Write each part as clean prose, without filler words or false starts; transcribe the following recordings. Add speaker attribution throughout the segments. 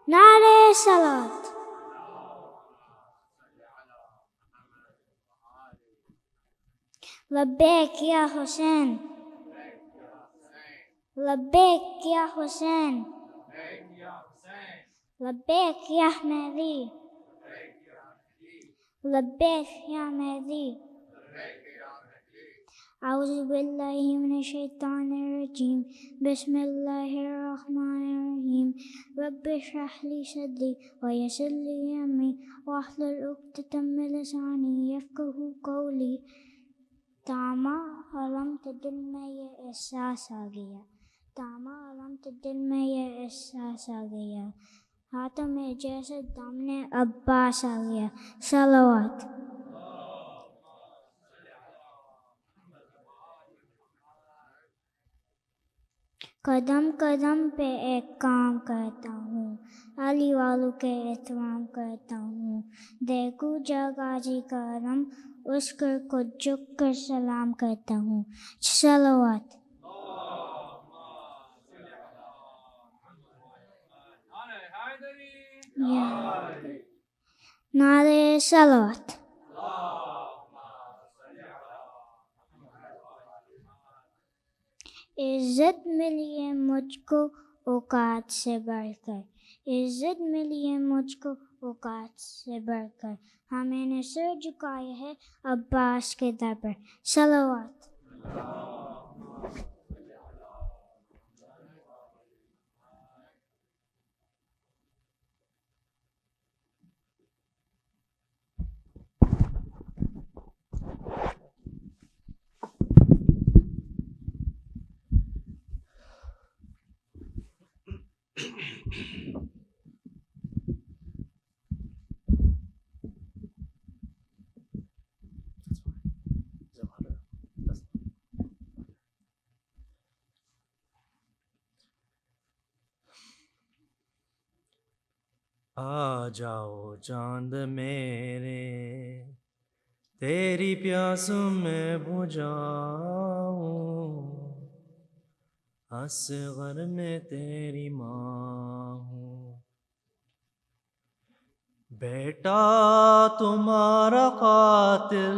Speaker 1: نعرے صلوات. لبیک یا حسین، لبیک یا حسین، لبیک یا مہدی، لبیک یا مہدی. اعوذ باللہ من الشیطان الرجیم، بسم اللہ الرحمن الرحیم. رب اشرح لی صدری ویسر لی امری واحلل عقدۃ من لسانی یفقہوا قولی. تاما علامت دل میں یہ احساس آ گیا، تاما علامت دل میں یہ احساس آ گیا، ہاتھوں میں جیسے دامن عباس آ گیا. صلوات. قدم قدم پہ ایک کام کرتا ہوں، علی والوں کے احترام کرتا ہوں. دیکھوں جگ آجی کرم، اس کو جھک کر سلام کرتا ہوں. صلوات. نعرے صلوات. عزت ملی ہے مجھ کو اوقات سے بڑھ کر، عزت ملی ہے مجھ کو اوقات سے بڑھ کر. ہاں میں نے سر جھکایا ہے عباس کے در پر. صلوات.
Speaker 2: آ جاؤ چاند میرے، تیری پیاس میں بجھاؤں، اصغر میں تیری ماں ہوں. بیٹا تمہارا قاتل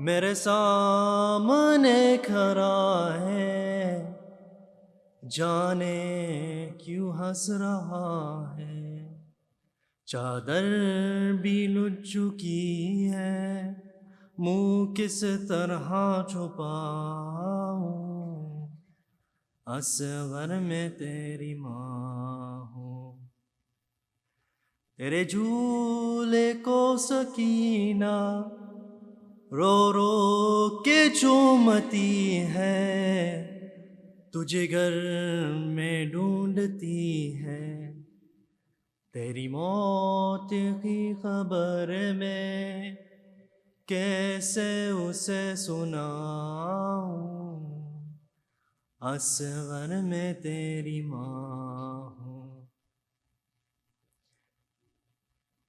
Speaker 2: میرے سامنے کھڑا ہے، جانے کیوں ہنس رہا ہے. چادر بھی لٹ چکی ہے، منہ کس طرح چھپاؤں، اصغر میں تیری ماں ہوں. تیرے جھولے کو سکینہ رو رو کے چومتی ہے، تجھے گھر میں ڈھونڈتی ہے. تیری موت کی خبر میں کیسے اسے سناؤں، اصغر میں تیری ماں ہوں.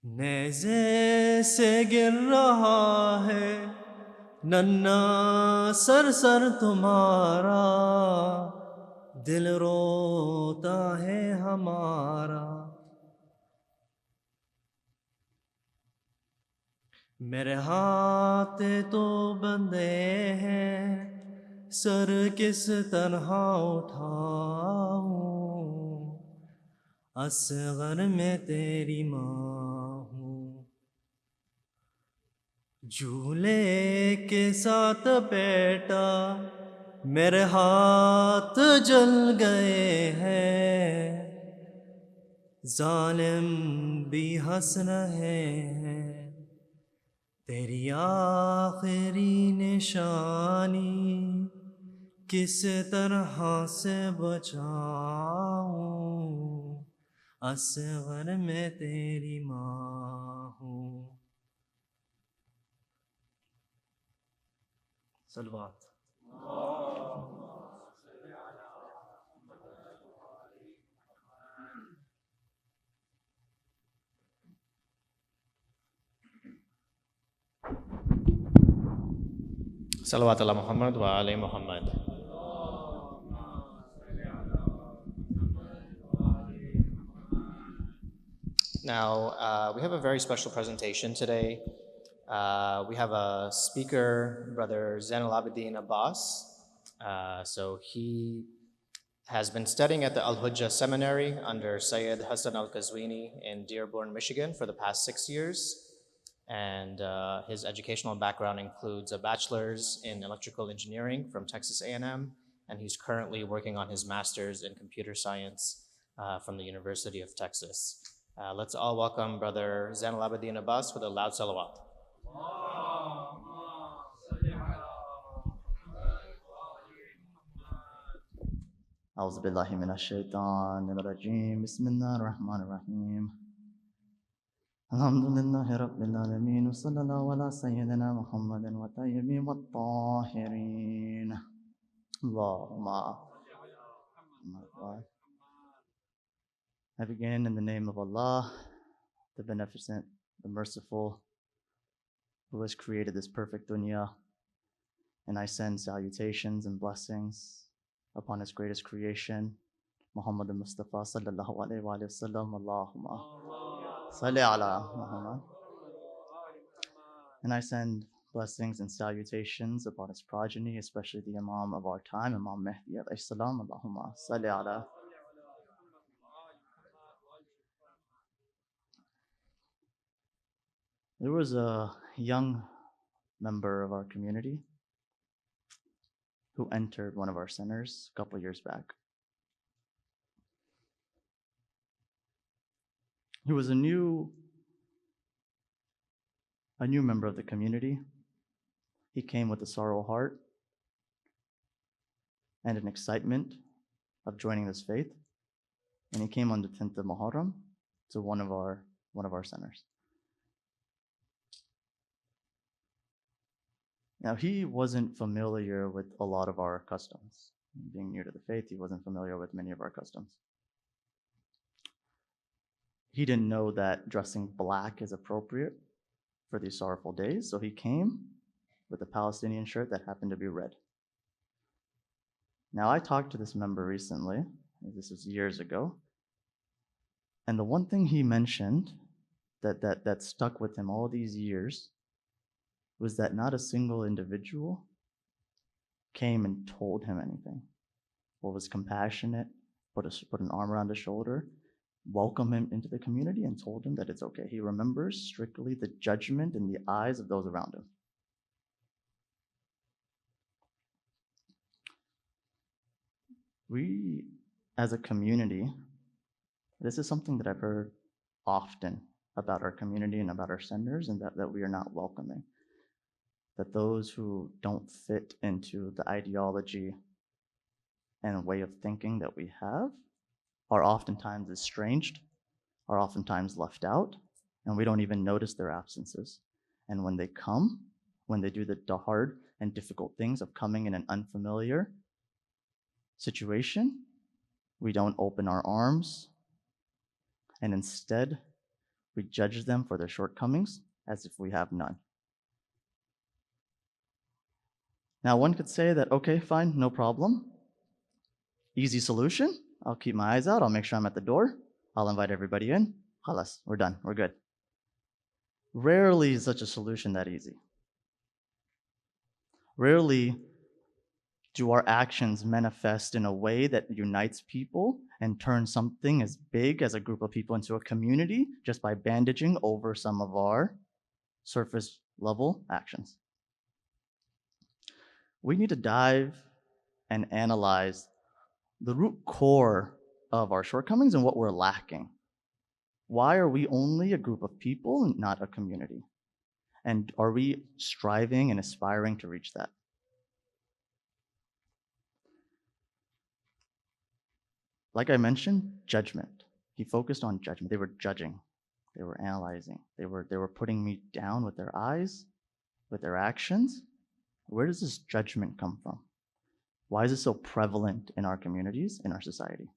Speaker 2: نیزے سے گر رہا ہے ننھا سر سر تمہارا، دل روتا ہے ہمارا. میرے ہاتھ تو بندھے ہیں، سر کس طرح اٹھاؤں، اصغر میں تیری ماں ہوں. جھولے کے ساتھ بیٹا میرے ہاتھ جل گئے ہیں، ظالم بھی ہنس رہے ہیں. تیری آخری نشانی کس طرح سے بچاؤں، اصغر میں تیری ماں ہوں. صلوات.
Speaker 3: صلوات علی محمد و آل محمد. Now, we have a very special presentation today. We have a speaker, Brother Zainul Abidin Abbas. So he has been studying at the Al-Hujjah Seminary under Sayyid Hassan Al-Qazwini in Dearborn, Michigan for the past 6 years. And his educational background includes a bachelor's in electrical engineering from Texas A&M, and he's currently working on his master's in computer science from the University of Texas. Let's all welcome Brother Zainul Abidin Abbas with a loud salawat.
Speaker 4: أعوذ بالله من الشيطان الرجيم بسم الله الرحمن الرحيم الحمد لله رب العالمين وصلى الله على سيدنا محمد والطيبين والطاهرين اللهم I begin in the name of Allah, the Beneficent, the Merciful, who has created this perfect dunya, and I send salutations and blessings upon his greatest creation, Muhammad al-Mustafa sallallahu alayhi wa sallam, Allahumma salli ala Muhammad. And I send blessings and salutations upon his progeny, especially the Imam of our time, Imam Mahdi alayhi salam, Allahumma salli ala. There was a young member of our community who entered one of our centers a couple years back. He was a new member of the community. He came with a sorrow heart and an excitement of joining this faith, and he came on the 10th of Muharram to one of our centers. Now, he wasn't familiar with a lot of our customs. Being new to the faith, he wasn't familiar with many of our customs. He didn't know that dressing black is appropriate for these sorrowful days, so he came with a Palestinian shirt that happened to be red. Now, I talked to this member recently, this was years ago, and the one thing he mentioned that stuck with him all these years was that not a single individual came and told him anything, or was compassionate, put an arm around his shoulder, welcomed him into the community, and told him that it's okay. He remembers strictly the judgment in the eyes of those around him. We, as a community, this is something that I've heard often about our community and about our centers, and that we are not welcoming. That those who don't fit into the ideology and way of thinking that we have are oftentimes estranged, are oftentimes left out, and we don't even notice their absences. And when they come, when they do the hard and difficult things of coming in an unfamiliar situation, we don't open our arms, and instead we judge them for their shortcomings as if we have none. Now, one could say that, okay, fine, no problem. Easy solution. I'll keep my eyes out. I'll make sure I'm at the door. I'll invite everybody in. Khalas, we're done. We're good. Rarely is such a solution that easy. Rarely do our actions manifest in a way that unites people and turns something as big as a group of people into a community just by bandaging over some of our surface level actions. We need to dive and analyze the root core of our shortcomings and what we're lacking. Why are we only a group of people and not a community? And are we striving and aspiring to reach that? Like I mentioned, judgment. He focused on judgment. They were judging. They were analyzing. They were putting me down with their eyes, with their actions. Where does this judgment come from? Why is it so prevalent in our communities, in our society?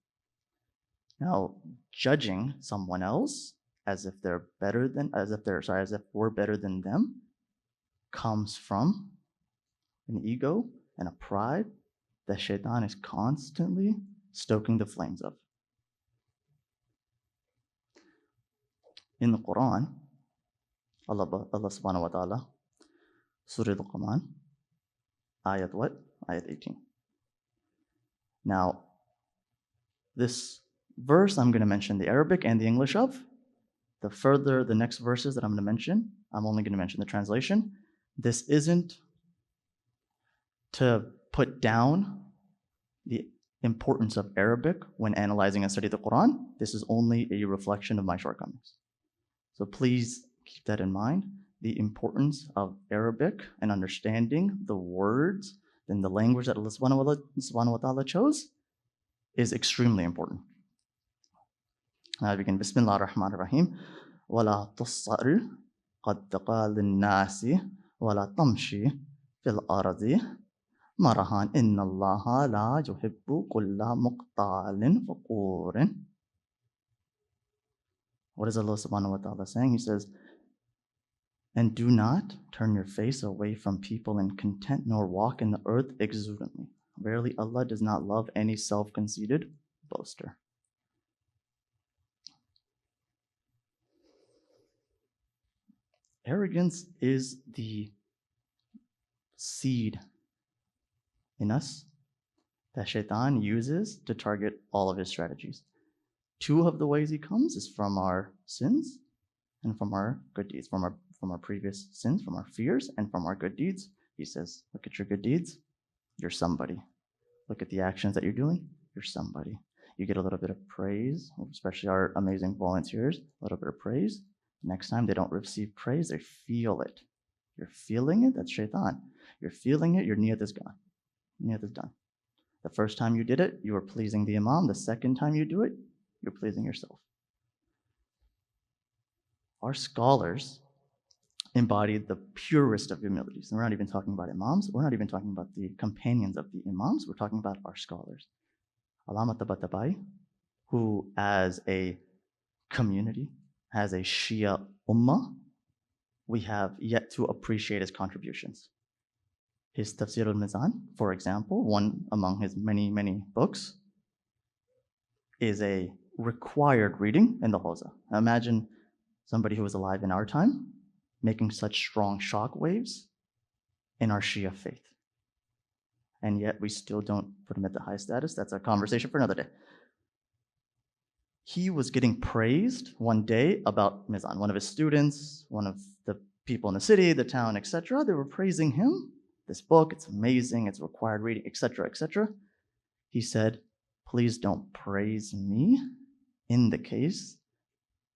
Speaker 4: Now, judging someone else as if we're better than them, comes from an ego and a pride that Shaitan is constantly stoking the flames of. In the Quran, Allah subhanahu wa ta'ala, Surah Al-Qaman, ayat what? Ayat 18. Now, this verse I'm going to mention the Arabic and the English of. The next verses that I'm going to mention, I'm only going to mention the translation. This isn't to put down the importance of Arabic when analyzing and studying the Quran. This is only a reflection of my shortcomings. So please keep that in mind. The importance of Arabic and understanding the words in the language that Allah subhanahu wa ta'ala chose is extremely important. I begin. Bismillah ar-Rahman ar-Rahim. وَلَا تُصَّرْ قَدَّقَ لِلنَّاسِ وَلَا تَمْشِي فِي الْأَرْضِ مَرَحًا إِنَّ اللَّهَ لَا يُحِبُّ كُلَّ مُقْتَالٍ فَخُورٍ. What is Allah subhanahu wa ta'ala saying? He says, and do not turn your face away from people in content, nor walk in the earth exuberantly. Verily, Allah does not love any self-conceited boaster. Arrogance is the seed in us that Shaitan uses to target all of his strategies. Two of the ways he comes is from our sins and from our good deeds, from our previous sins, from our fears, and from our good deeds. He says, look at your good deeds, you're somebody. Look at the actions that you're doing, you're somebody. You get a little bit of praise, especially our amazing volunteers, a little bit of praise. Next time they don't receive praise, they feel it. You're feeling it, that's Shaitan. You're feeling it, your niyat is gone. Niyat is done. The first time you did it, you were pleasing the Imam. The second time you do it, you're pleasing yourself. Our scholars embody the purest of humilities. And we're not even talking about Imams. We're not even talking about the companions of the Imams. We're talking about our scholars. Allama Tabatabai, who as a community, as a Shia Ummah, we have yet to appreciate his contributions. His Tafsir al-Mizan, for example, one among his many, many books, is a required reading in the Hawza. Now imagine somebody who was alive in our time making such strong shock waves in our Shia faith. And yet we still don't put him at the high status. That's a conversation for another day. He was getting praised one day about Mizan. One of his students, one of the people in the city, the town, etc., they were praising him. This book, it's amazing, it's required reading, etc., etc. He said, please don't praise me in the case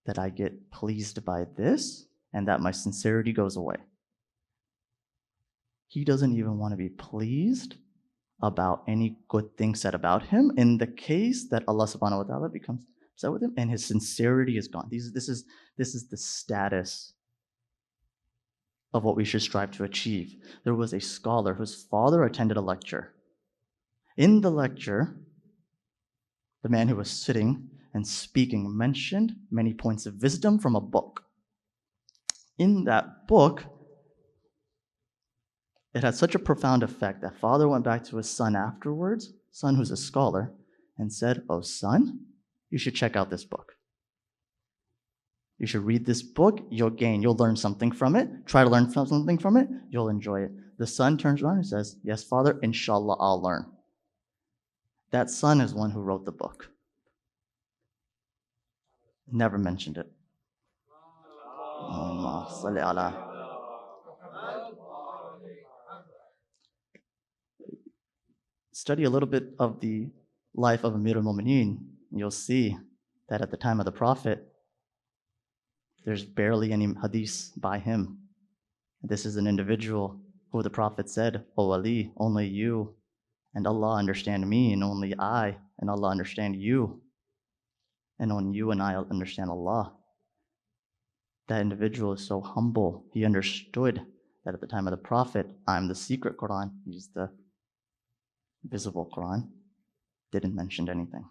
Speaker 4: that I get pleased by this and that my sincerity goes away. He doesn't even want to be pleased about any good thing said about him in the case that Allah subhanahu wa ta'ala becomes upset with him and his sincerity is gone. This is the status of what we should strive to achieve. There was a scholar whose father attended a lecture. In the lecture, the man who was sitting and speaking mentioned many points of wisdom from a book. In that book, it had such a profound effect that father went back to his son afterwards, son who's a scholar, and said, oh son, you should check out this book. You should read this book, you'll learn something from it. Try to learn something from it, you'll enjoy it. The son turns around and says, yes, father, inshallah, I'll learn. That son is one who wrote the book. Never mentioned it. Study a little bit of the life of Amir al-Mu'mineen. You'll see that at the time of the Prophet, there's barely any hadith by him. This is an individual who the Prophet said, O Ali, only you and Allah understand me, and only I and Allah understand you, and only you and I understand Allah. That individual is so humble. He understood that at the time of the Prophet, I'm the secret Quran, he's the visible Quran. Didn't mention anything.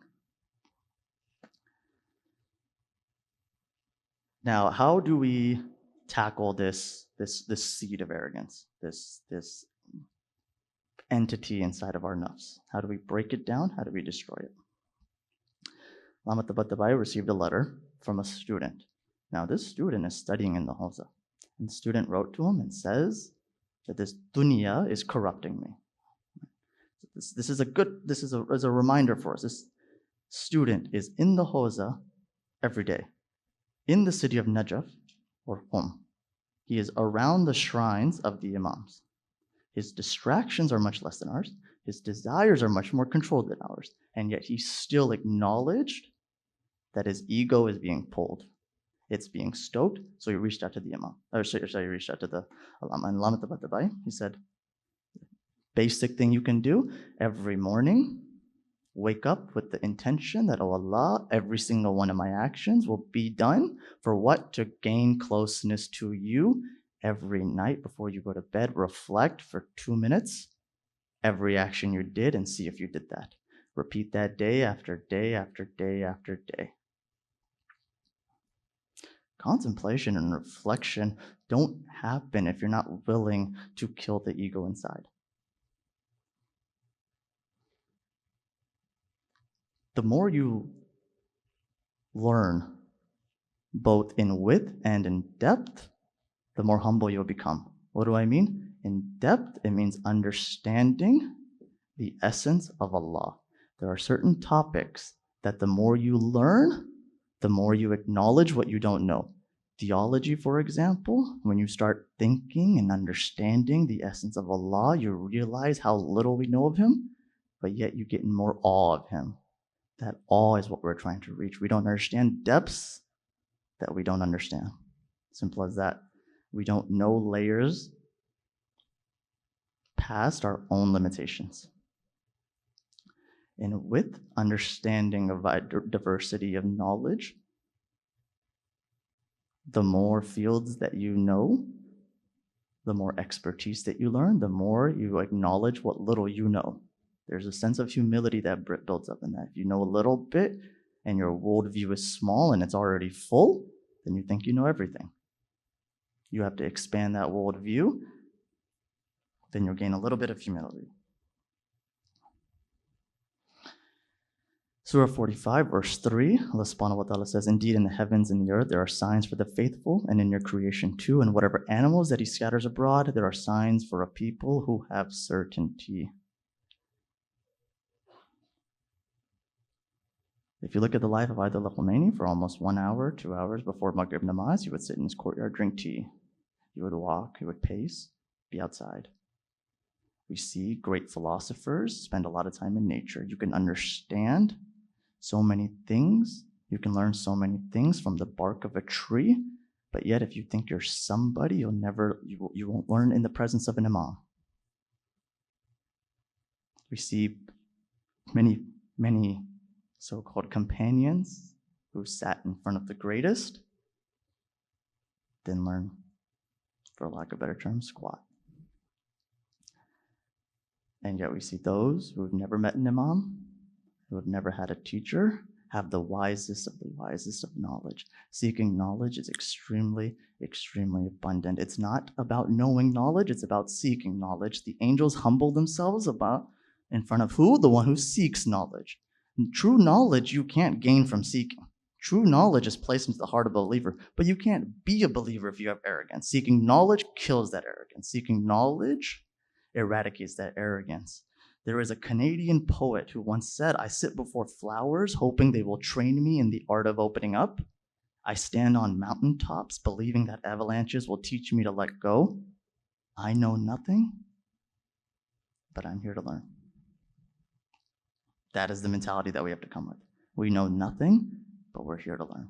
Speaker 4: Now, how do we tackle this seed of arrogance, this entity inside of our nafs? How do we break it down? How do we destroy it? Lama Tabatabai received a letter from a student. Now this student is studying in the Hawza, and the student wrote to him and says that this dunya is corrupting me. This is a reminder for us. This student is in the Hawza every day, in the city of Najaf or He is around the shrines of the Imams. His distractions are much less than ours. His desires are much more controlled than ours. And yet he still acknowledged that his ego is being pulled. It's being stoked. So he reached out to the Imam. He reached out to the Allama. And Allama Tabatabai, he said, basic thing you can do every morning, wake up with the intention that, oh Allah, every single one of my actions will be done for what? To gain closeness to you. Every night before you go to bed, reflect for 2 minutes every action you did and see if you did that. Repeat that day after day after day after day. Contemplation and reflection don't happen if you're not willing to kill the ego inside. The more you learn, both in width and in depth, the more humble you'll become. What do I mean? In depth, it means understanding the essence of Allah. There are certain topics that the more you learn, the more you acknowledge what you don't know. Theology, for example, when you start thinking and understanding the essence of Allah, you realize how little we know of Him, but yet you get in more awe of Him. That awe is what we're trying to reach. We don't understand depths that we don't understand. Simple as that. We don't know layers past our own limitations. And with understanding of diversity of knowledge, the more fields that you know, the more expertise that you learn, the more you acknowledge what little you know. There's a sense of humility that builds up in that. If you know a little bit and your worldview is small and it's already full, then you think you know everything. You have to expand that worldview, then you'll gain a little bit of humility. Surah 45, verse 3, Allah subhanahu wa ta'ala says, indeed in the heavens and the earth there are signs for the faithful, and in your creation too, and whatever animals that He scatters abroad, there are signs for a people who have certainty. If you look at the life of Ayatollah Khomeini, for almost 1 hour, 2 hours before Maghrib Namaz, he would sit in his courtyard, drink tea. He would walk, he would pace, be outside. We see great philosophers spend a lot of time in nature. You can understand so many things. You can learn so many things from the bark of a tree, but yet if you think you're somebody, you won't learn in the presence of an imam. We see many so-called companions who sat in front of the greatest, didn't learn, for lack of a better term, squat. And yet we see those who have never met an imam, who have never had a teacher, have the wisest of knowledge. Seeking knowledge is extremely, extremely abundant. It's not about knowing knowledge, it's about seeking knowledge. The angels humble themselves in front of who? The one who seeks knowledge. And true knowledge you can't gain from seeking. True knowledge is placed into the heart of a believer, but you can't be a believer if you have arrogance. Seeking knowledge kills that arrogance. Seeking knowledge eradicates that arrogance. There is a Canadian poet who once said, I sit before flowers hoping they will train me in the art of opening up. I stand on mountaintops believing that avalanches will teach me to let go. I know nothing, but I'm here to learn. That is the mentality that we have to come with. We know nothing, but we're here to learn.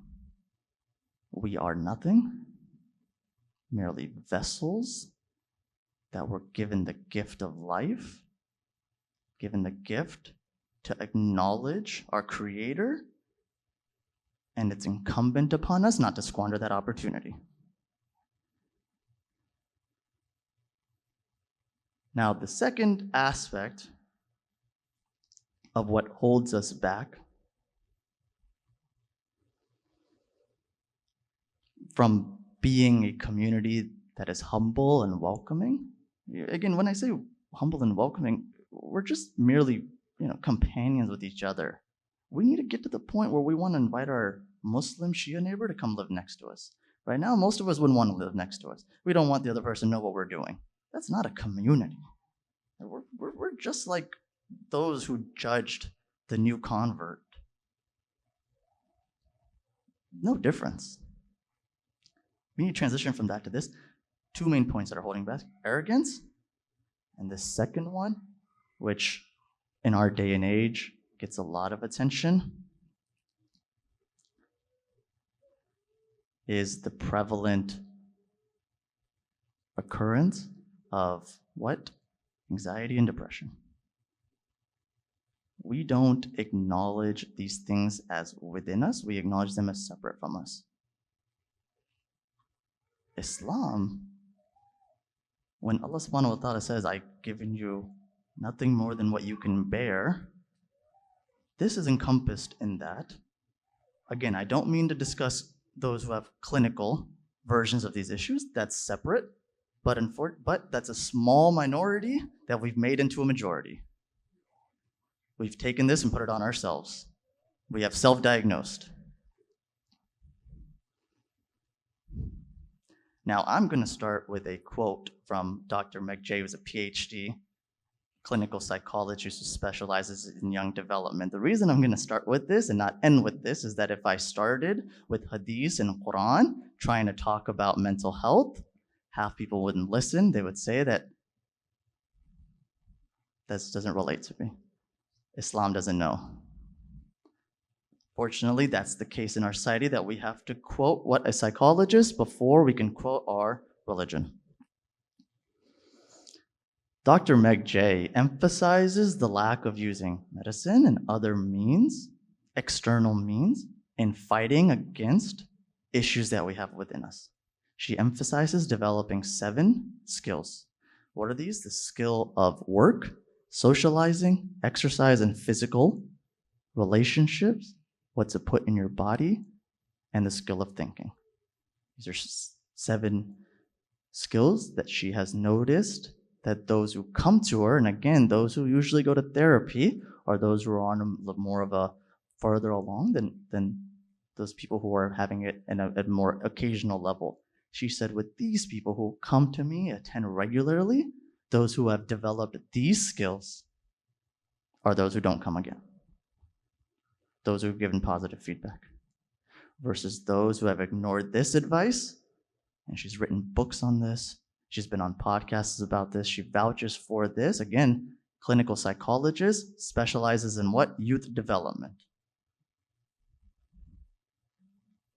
Speaker 4: We are nothing, merely vessels that were given the gift of life, given the gift to acknowledge our Creator, and it's incumbent upon us not to squander that opportunity. Now, the second aspect of what holds us back from being a community that is humble and welcoming. Again, when I say humble and welcoming, we're just merely, companions with each other. We need to get to the point where we want to invite our Muslim Shia neighbor to come live next to us. Right now, most of us wouldn't want to live next to us. We don't want the other person to know what we're doing. That's not a community. We're just like those who judged the new convert. No difference. We need to transition from that to this. Two main points that are holding back: arrogance, and the second one, which in our day and age gets a lot of attention, is the prevalent occurrence of what? Anxiety and depression. We don't acknowledge these things as within us, we acknowledge them as separate from us. Islam, when Allah subhanahu wa ta'ala says, I've given you nothing more than what you can bear, this is encompassed in that. Again, I don't mean to discuss those who have clinical versions of these issues, that's separate, but that's a small minority that we've made into a majority. We've taken this and put it on ourselves. We have self-diagnosed. Now, I'm going to start with a quote from Dr. Meg Jay, who's a PhD clinical psychologist who specializes in young development. The reason I'm going to start with this and not end with this is that if I started with Hadith and Quran trying to talk about mental health, half people wouldn't listen. They would say that this doesn't relate to me. Islam doesn't know. Fortunately, that's the case in our society, that we have to quote what a psychologist before we can quote our religion. Dr. Meg Jay emphasizes the lack of using medicine and other means, external means, in fighting against issues that we have within us. She emphasizes developing 7 skills. What are these? The skill of work, socializing, exercise, and physical relationships, what to put in your body, and the skill of thinking. These are 7 skills that she has noticed that those who come to her, and again, those who usually go to therapy, are those who are on more of a further along than those people who are having it at a more occasional level. She said, with these people who come to me, attend regularly, those who have developed these skills are those who don't come again. Those who have given positive feedback. Versus those who have ignored this advice, and she's written books on this, she's been on podcasts about this, she vouches for this. Again, clinical psychologist, specializes in what? Youth development.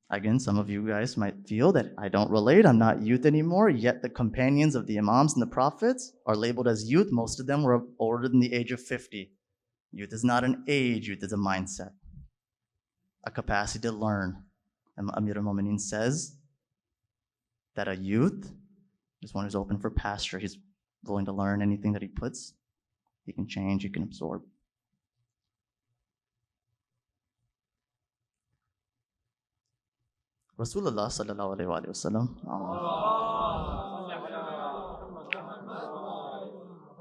Speaker 4: Again, some of you guys might feel that I don't relate, I'm not youth anymore, yet the companions of the Imams and the Prophets are labeled as youth. Most of them were older than the age of 50. Youth is not an age, youth is a mindset, a capacity to learn. And Amir al-Mu'mineen says that a youth is one who's open for pasture. He's willing to learn anything that he puts. He can change, he can absorb. Rasulullah sallallahu alayhi wa sallam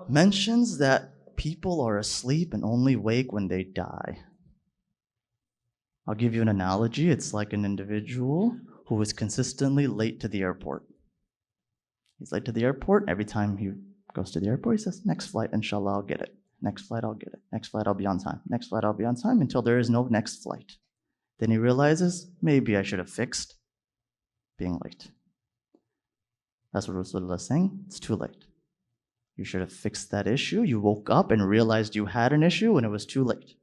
Speaker 4: mentions that people are asleep and only wake when they die. I'll give you an analogy. It's like an individual who is consistently late to the airport. He's late to the airport. Every time he goes to the airport, he says, next flight, inshallah, I'll get it. Next flight, I'll get it. Next flight, I'll be on time. Next flight, I'll be on time, until there is no next flight. Then he realizes, maybe I should have fixed being late. That's what Rasulullah is saying. It's too late. You should have fixed that issue. You woke up and realized you had an issue and it was too late.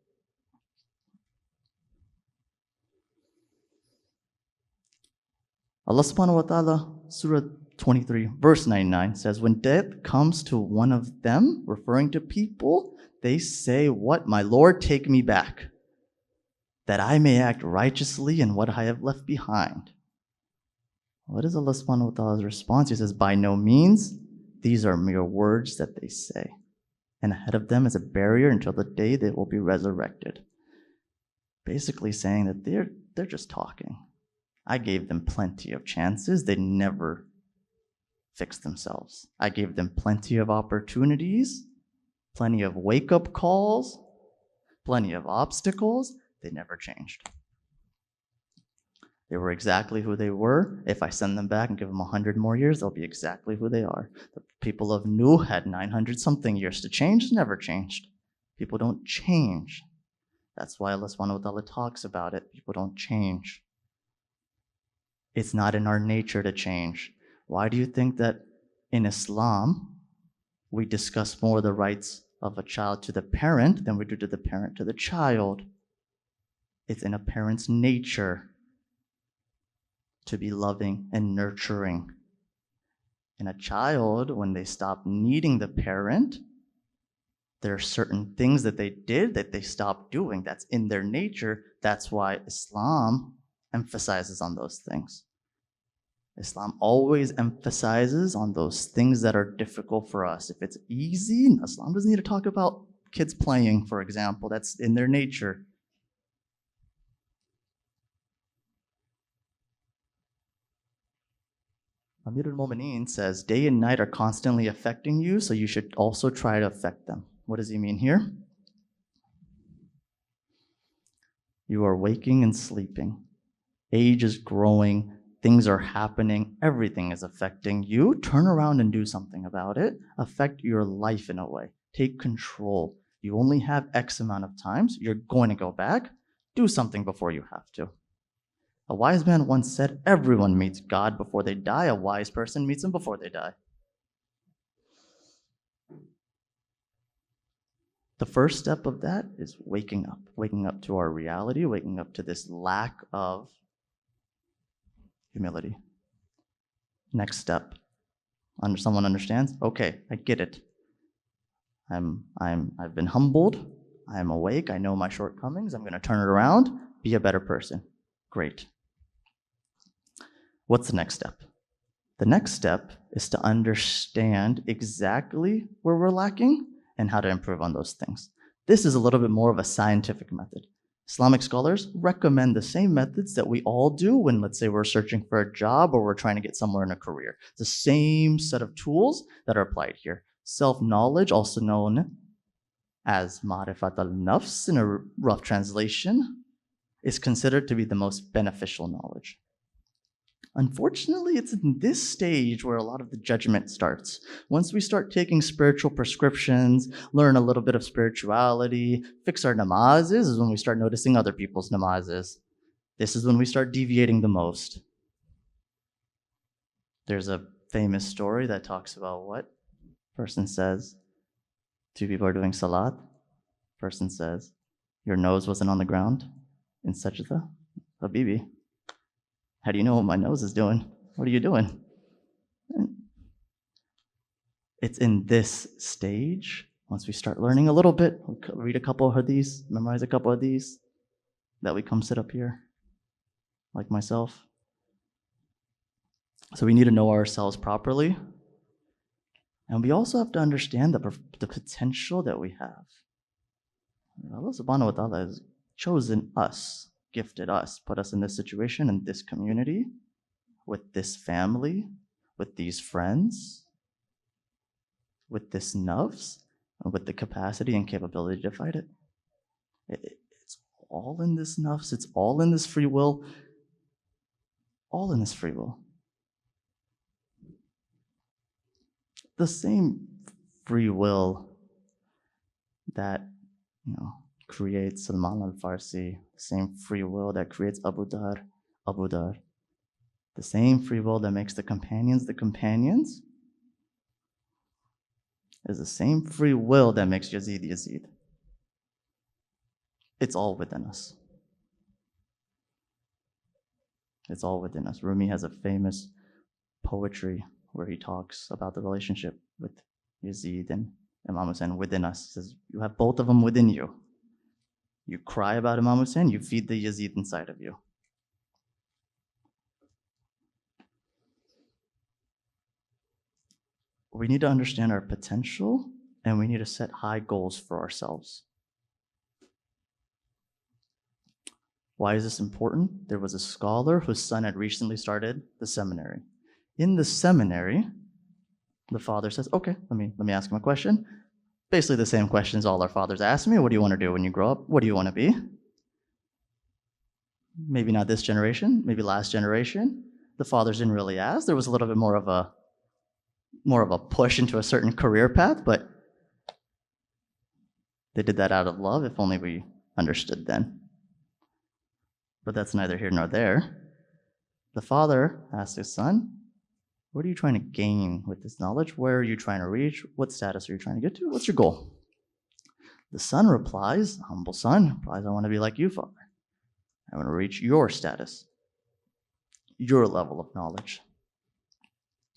Speaker 4: Allah subhanahu wa ta'ala, Surah 23, verse 99 says, when death comes to one of them, referring to people, they say, what? My Lord, take me back, that I may act righteously in what I have left behind. What is Allah subhanahu wa ta'ala's response? He says, by no means, these are mere words that they say. And ahead of them is a barrier until the day they will be resurrected. Basically saying that they're just talking. I gave them plenty of chances. They never fixed themselves. I gave them plenty of opportunities, plenty of wake-up calls, plenty of obstacles. They never changed. They were exactly who they were. If I send them back and give them 100 more years, they'll be exactly who they are. The people of Nuh had 900 something years to change, never changed. People don't change. That's why Allah subhanahu wa ta'ala talks about it. People don't change. It's not in our nature to change. Why do you think that in Islam, we discuss more the rights of a child to the parent than we do to the parent to the child? It's in a parent's nature to be loving and nurturing. And a child, when they stop needing the parent, there are certain things that they did that they stopped doing. That's in their nature. That's why Islam emphasizes on those things. Islam always emphasizes on those things that are difficult for us. If it's easy, Islam doesn't need to talk about kids playing, for example. That's in their nature. Amir al-Mu'mineen says, day and night are constantly affecting you, so you should also try to affect them. What does he mean here? You are waking and sleeping. Age is growing. Things are happening. Everything is affecting you. Turn around and do something about it. Affect your life in a way. Take control. You only have X amount of times. You're going to go back. Do something before you have to. A wise man once said, everyone meets God before they die. A wise person meets him before they die. The first step of that is waking up to our reality, waking up to this lack of humility. Next step. Someone understands? Okay, I get it. I've been humbled. I'm awake. I know my shortcomings. I'm going to turn it around. Be a better person. Great. What's the next step? The next step is to understand exactly where we're lacking and how to improve on those things. This is a little bit more of a scientific method. Islamic scholars recommend the same methods that we all do when, let's say, we're searching for a job or we're trying to get somewhere in a career. It's the same set of tools that are applied here. Self-knowledge, also known as ma'rifat al-nafs in a rough translation, is considered to be the most beneficial knowledge. Unfortunately, it's in this stage where a lot of the judgment starts. Once we start taking spiritual prescriptions, learn a little bit of spirituality, fix our namazes, is when we start noticing other people's namazes. This is when we start deviating the most. There's a famous story that talks about what? Person says, two people are doing salat. Person says, your nose wasn't on the ground in sajda. Bibi, how do you know what my nose is doing? What are you doing? It's in this stage, once we start learning a little bit, read a couple of hadiths, memorize a couple of these, that we come sit up here, like myself. So we need to know ourselves properly. And we also have to understand the potential that we have. Allah subhanahu wa ta'ala has chosen us, gifted us, put us in this situation, in this community, with this family, with these friends, with this nafs, and with the capacity and capability to fight it. It's all in this nafs, it's all in this free will, all in this free will. The same free will that, creates Salman al-Farsi, the same free will that creates Abu Dar, the same free will that makes the companions, is the same free will that makes Yazid. It's all within us. It's all within us. Rumi has a famous poetry where he talks about the relationship with Yazid and Imam Hussein within us. He says, you have both of them within you. You cry about Imam Hussein, you feed the Yazid inside of you. We need to understand our potential, and we need to set high goals for ourselves. Why is this important? There was a scholar whose son had recently started the seminary. In the seminary, the father says, okay, let me ask him a question. Basically the same questions all our fathers ask me. What do you want to do when you grow up? What do you want to be? maybe not this generation, maybe last generation, the fathers didn't really ask. There was a little bit more of a push into a certain career path, but they did that out of love, if only we understood then. But that's neither here nor there. The father asked his son, what are you trying to gain with this knowledge? Where are you trying to reach? What status are you trying to get to? What's your goal? The son replies, the humble son replies, I want to be like you, Father. I want to reach your status, your level of knowledge.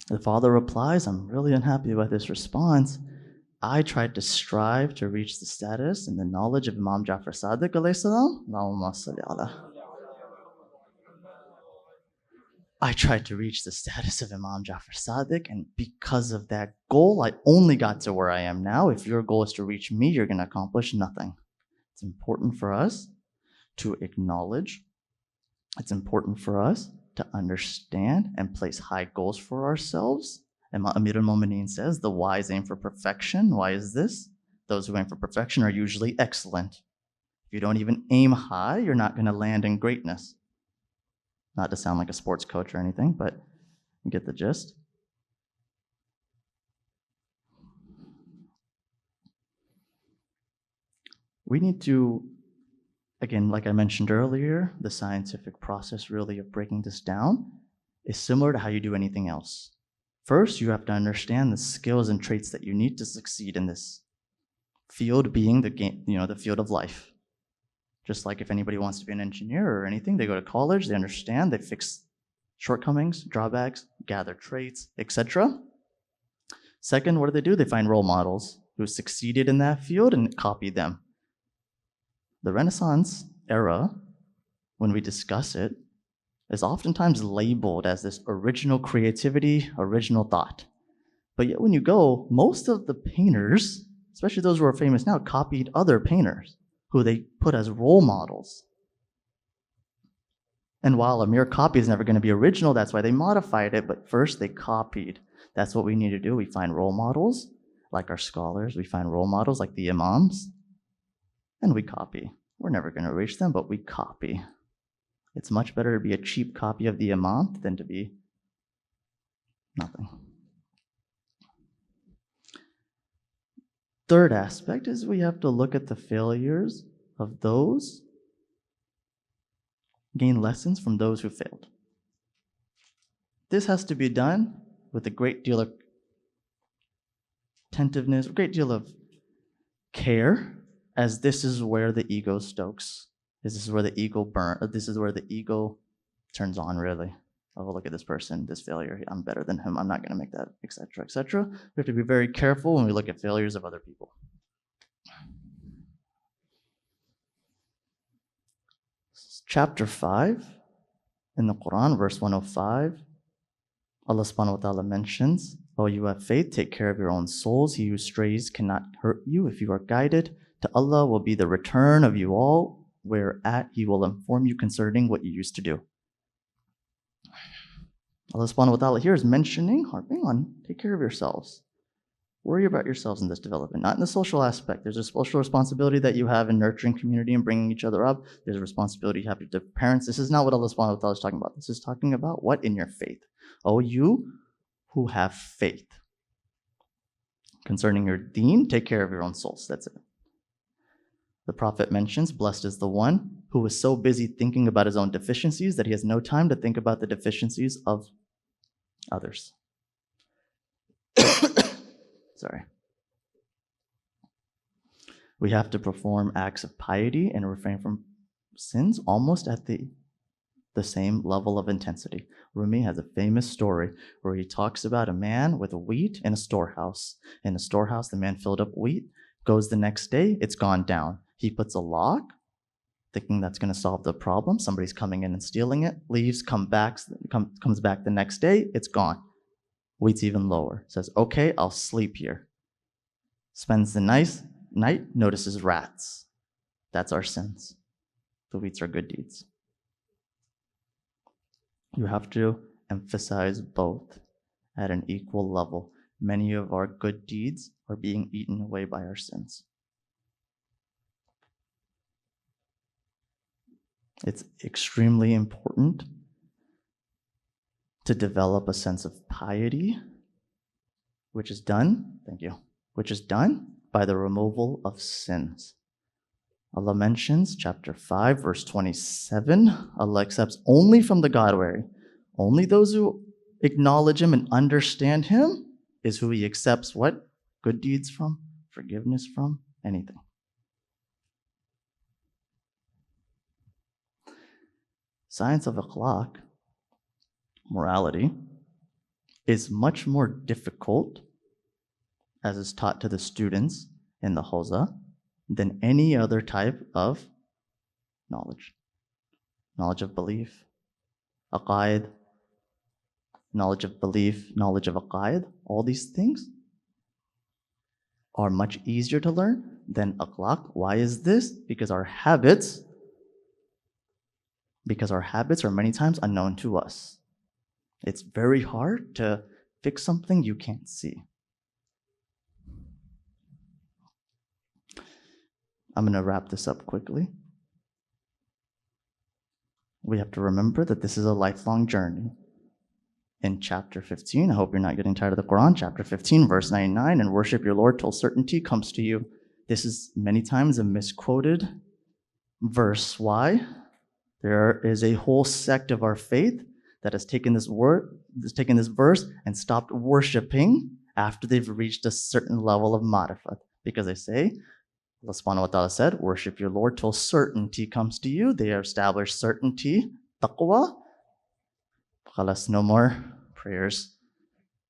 Speaker 4: The father replies, I'm really unhappy with this response. I tried to strive to reach the status and the knowledge of Imam Jafar Sadiq alayhi salam. Allahumma salli ala. I tried to reach the status of Imam Jafar Sadiq, and because of that goal, I only got to where I am now. If your goal is to reach me, you're going to accomplish nothing. It's important for us to acknowledge. It's important for us to understand and place high goals for ourselves. And Amir al-Mu'mineen says, the wise aim for perfection. Why is this? Those who aim for perfection are usually excellent. If you don't even aim high, you're not going to land in greatness. Not to sound like a sports coach or anything, but you get the gist. We need to, again, like I mentioned earlier, the scientific process really of breaking this down is similar to how you do anything else. First, you have to understand the skills and traits that you need to succeed in this field, being the field of life. Just like if anybody wants to be an engineer or anything, they go to college, they understand, they fix shortcomings, drawbacks, gather traits, etc. Second, what do? They find role models who succeeded in that field and copy them. The Renaissance era, when we discuss it, is oftentimes labeled as this original creativity, original thought. But yet when you go, most of the painters, especially those who are famous now, copied other painters who they put as role models. And while a mere copy is never going to be original, that's why they modified it, but first they copied. That's what we need to do. We find role models, like our scholars. We find role models, like the imams, and we copy. We're never going to reach them, but we copy. It's much better to be a cheap copy of the imam than to be nothing. Third aspect is we have to look at the failures of those, gain lessons from those who failed. This has to be done with a great deal of attentiveness, a great deal of care, as this is where the ego stokes. This is where the ego this is where the ego turns on, really. Oh, look at this person, this failure. I'm better than him. I'm not going to make that, etc., etc. We have to be very careful when we look at failures of other people. Chapter 5 in the Quran, verse 105, Allah subhanahu wa ta'ala mentions, "Oh, you have faith, take care of your own souls. He who strays cannot hurt you. If you are guided, to Allah will be the return of you all, whereat He will inform you concerning what you used to do." Allah subhanahu wa ta'ala here is mentioning, harping on, take care of yourselves. Worry about yourselves in this development, not in the social aspect. There's a social responsibility that you have in nurturing community and bringing each other up. There's a responsibility you have to parents. This is not what Allah subhanahu wa ta'ala is talking about. This is talking about what in your faith. Oh, you who have faith. Concerning your deen, take care of your own souls. That's it. The Prophet mentions, blessed is the one who is so busy thinking about his own deficiencies that he has no time to think about the deficiencies of others. Sorry. We have to perform acts of piety and refrain from sins almost at the same level of intensity. Rumi has a famous story where he talks about a man with wheat in a storehouse. In a storehouse, the man filled up wheat, goes the next day, it's gone down. He puts a lock, thinking that's going to solve the problem. Somebody's coming in and stealing it, leaves, comes back the next day, it's gone. Wheat's even lower. Says, okay, I'll sleep here. Spends the night, notices rats. That's our sins. The wheats are good deeds. You have to emphasize both at an equal level. Many of our good deeds are being eaten away by our sins. It's extremely important to develop a sense of piety, which is done, which is done by the removal of sins. Allah mentions, chapter 5, verse 27, Allah accepts only from the God-wary. Only those who acknowledge Him and understand Him is who He accepts what? Good deeds from, forgiveness from, anything. Science of akhlaq, morality, is much more difficult, as is taught to the students in the hawza, than any other type of knowledge. Knowledge of belief, aqaid, knowledge of belief, knowledge of aqaid, all these things are much easier to learn than akhlaq. Why is this? Because our habits are many times unknown to us. It's very hard to fix something you can't see. I'm going to wrap this up quickly. We have to remember that this is a lifelong journey. In chapter 15, I hope you're not getting tired of the Quran, chapter 15, verse 99, and worship your Lord till certainty comes to you. This is many times a misquoted verse. Why? There is a whole sect of our faith that has taken this verse and stopped worshiping after they've reached a certain level of ma'rifat. Because they say, Allah subhanahu wa ta'ala said, worship your Lord till certainty comes to you. They have established certainty, taqwa. Khalas, no more prayers.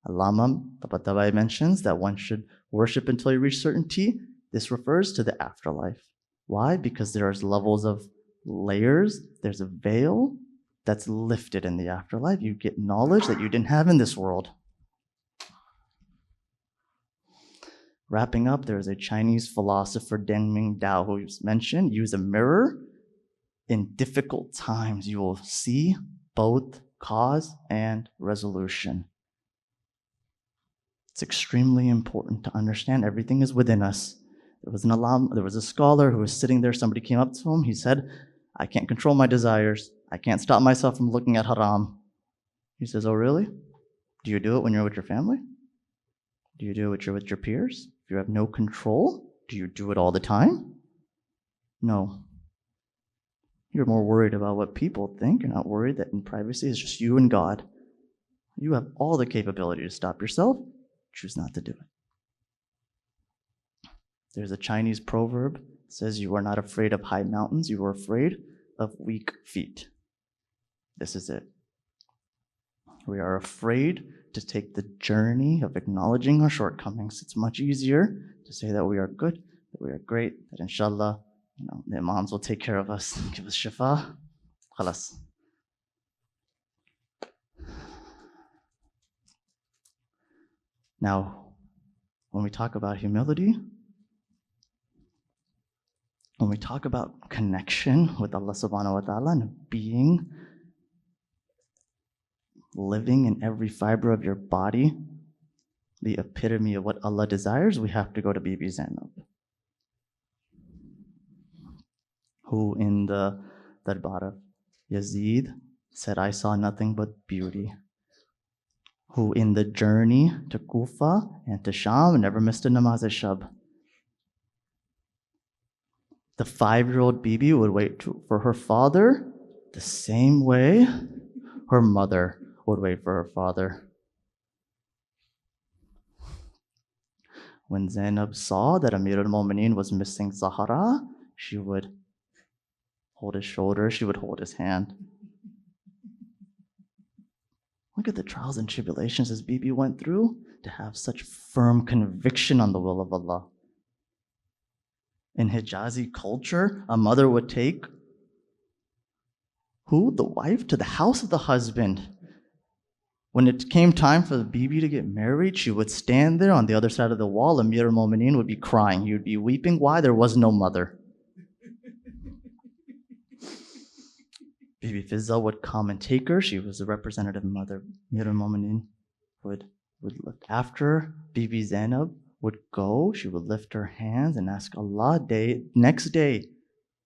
Speaker 4: Allama Tabatabai mentions that one should worship until you reach certainty. This refers to the afterlife. Why? Because there's levels of layers. There's a veil that's lifted in the afterlife. You get knowledge that you didn't have in this world. Wrapping up, there's a Chinese philosopher, Deng Ming Dao, who's mentioned, use a mirror. In difficult times, you will see both cause and resolution. It's extremely important to understand everything is within us. There was a scholar who was sitting there, somebody came up to him, he said, I can't control my desires. I can't stop myself from looking at haram. He says, oh really? Do you do it when you're with your family? Do you do it when you're with your peers? If you have no control, do you do it all the time? No. You're more worried about what people think. You're not worried that in privacy it's just you and God. You have all the capability to stop yourself. Choose not to do it. There's a Chinese proverb that says you are not afraid of high mountains, you are afraid of weak feet. This is it. We are afraid to take the journey of acknowledging our shortcomings. It's much easier to say that we are good, that we are great, that inshallah, the imams will take care of us, give us shifa. Khalas. Now, when we talk about humility, when we talk about connection with Allah subhanahu wa ta'ala and being, living in every fiber of your body, the epitome of what Allah desires, we have to go to Bibi Zainul, who in the Darbar of Yazid said, I saw nothing but beauty. Who in the journey to Kufa and to Sham never missed a namaz al-shab. The 5-year-old Bibi would wait for her father the same way her mother would wait for her father. When Zainab saw that Amir al-Mu'mineen was missing Zahra, she would hold his shoulder, she would hold his hand. Look at the trials and tribulations this Bibi went through to have such firm conviction on the will of Allah. In Hijazi culture, a mother would take the wife to the house of the husband. When it came time for the Bibi to get married, she would stand there on the other side of the wall. Amir al-Mu'mineen would be crying. He would be weeping. Why? There was no mother. Bibi Fizza would come and take her. She was the representative mother. Amir al-Mu'mineen would look after her. Bibi Zainab would go. She would lift her hands and ask Allah. Next day,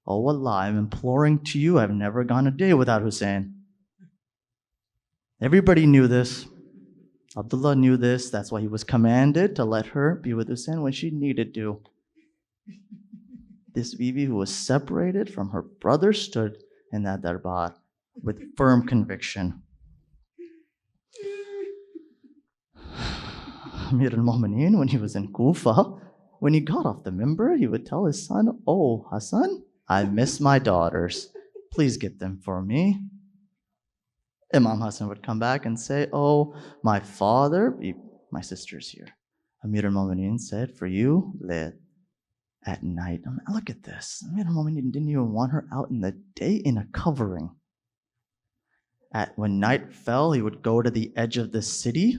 Speaker 4: Oh Allah, I'm imploring to you, I've never gone a day without Hussein. Everybody knew this. Abdullah knew this. That's why he was commanded to let her be with Hussein when she needed to. This Bibi who was separated from her brother stood in that darbar with firm conviction. Amir al-Mu'mineen, when he was in Kufa, when he got off the mimbar, he would tell his son, "Oh, Hassan, I miss my daughters. Please get them for me." Imam Hassan would come back and say, "Oh, my father, my sister's here." Amir al-Mu'mineen said, "For you, let at night." I mean, look at this. Amir al-Mu'mineen didn't even want her out in the day in a covering. When night fell, he would go to the edge of the city.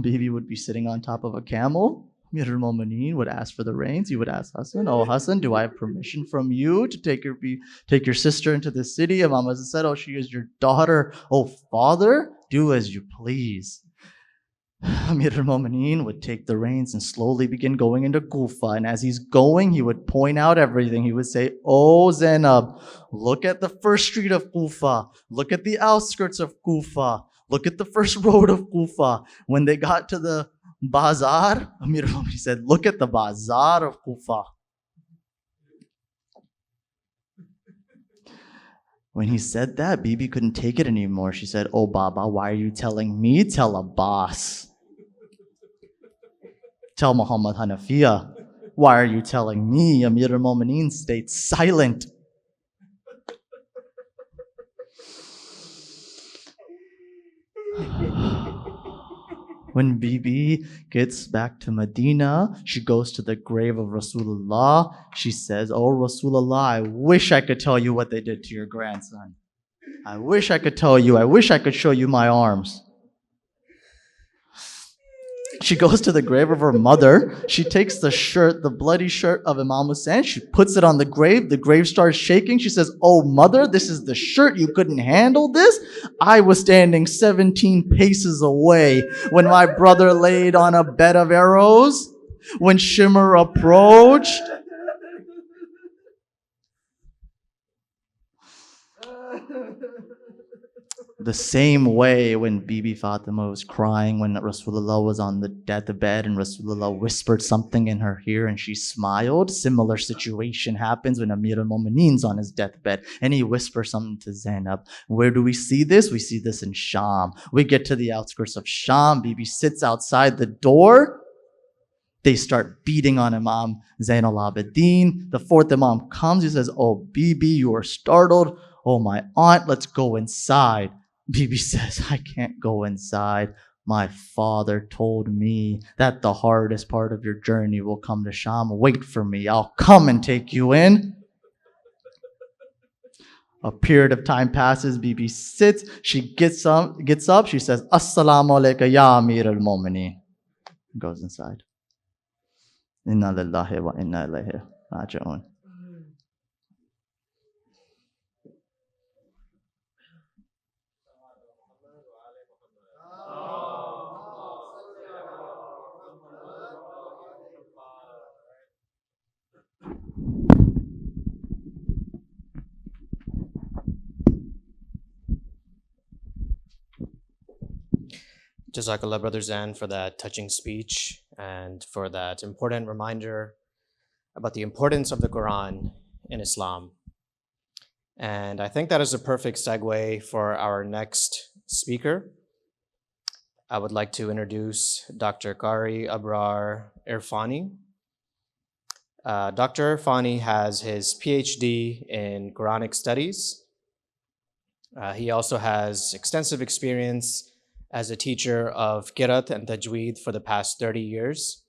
Speaker 4: Bibi would be sitting on top of a camel. Amir al-Mu'mineen would ask for the reins. He would ask Hassan, "Oh, Hassan, do I have permission from you to take your sister into the city?" Imam Hassan said, "Oh, she is your daughter. Oh, father, do as you please." Amir al-Mu'mineen would take the reins and slowly begin going into Kufa. And as he's going, he would point out everything. He would say, "Oh, Zainab, look at the first street of Kufa. Look at the outskirts of Kufa. Look at the first road of Kufa." When they got to the bazaar, Amir al-Mu'mineen said, "Look at the bazaar of Kufa." When he said that, Bibi couldn't take it anymore. She said, "Oh, Baba, why are you telling me? Tell Abbas. Tell Muhammad Hanafiya. Why are you telling me?" Amir al-Mu'mineen stayed silent. When Bibi gets back to Medina, she goes to the grave of Rasulullah. She says, "Oh, Rasulullah, I wish I could tell you what they did to your grandson. I wish I could tell you. I wish I could show you my arms." She goes to the grave of her mother. She takes the shirt, the bloody shirt of Imam Hussein. She puts it on the grave. The grave starts shaking. She says, "Oh, mother, this is the shirt. You couldn't handle this? I was standing 17 paces away when my brother laid on a bed of arrows. When Shimmer approached." The same way when Bibi Fatima was crying when Rasulullah was on the deathbed and Rasulullah whispered something in her ear and she smiled. Similar situation happens when Amir al-Mu'mineen's on his deathbed and he whispers something to Zainab. Where do we see this? We see this in Sham. We get to the outskirts of Sham. Bibi sits outside the door. They start beating on Imam Zainul Abidin. The fourth Imam comes. He says, "Oh, Bibi, you are startled. Oh, my aunt, let's go inside." Bibi says, "I can't go inside. My father told me that the hardest part of your journey will come to Sham. Wait for me. I'll come and take you in." A period of time passes. Bibi sits. She gets up. She says, "Assalamu alaikum ya Amir al-Mu'mineen." Goes inside. Inna lillahi wa inna ilayhi raji'un.
Speaker 3: Jazakallah, Brother Zan, for that touching speech and for that important reminder about the importance of the Quran in Islam. And I think that is a perfect segue for our next speaker. I would like to introduce Dr. Qari Abrar Irfani. Dr. Irfani has his PhD in Quranic studies. He also has extensive experience as a teacher of Qiraat and Tajweed for the past 30 years.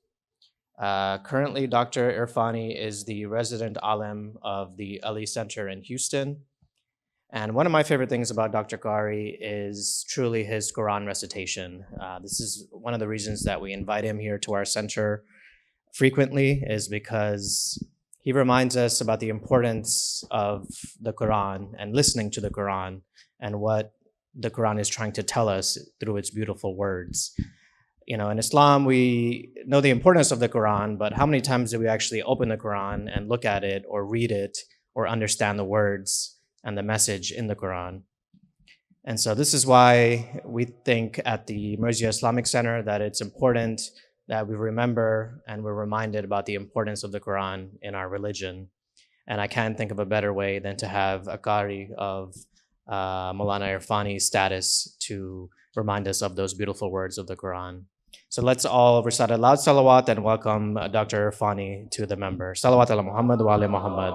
Speaker 3: Currently, Dr. Irfani is the resident alim of the Ali Center in Houston. And one of my favorite things about Dr. Qari is truly his Quran recitation. This is one of the reasons that we invite him here to our center frequently, is because he reminds us about the importance of the Quran and listening to the Quran and what the Quran is trying to tell us through its beautiful words. In Islam, we know the importance of the Quran, but how many times do we actually open the Quran and look at it or read it or understand the words and the message in the Quran? And so this is why we think at the Marzia Islamic Center that it's important that we remember and we're reminded about the importance of the Quran in our religion. And I can't think of a better way than to have a Qari of Maulana Irfani's status to remind us of those beautiful words of the Quran. So let's all recite a loud salawat and welcome Dr. Irfani to the member. Salawat ala Muhammad wa ala Muhammad.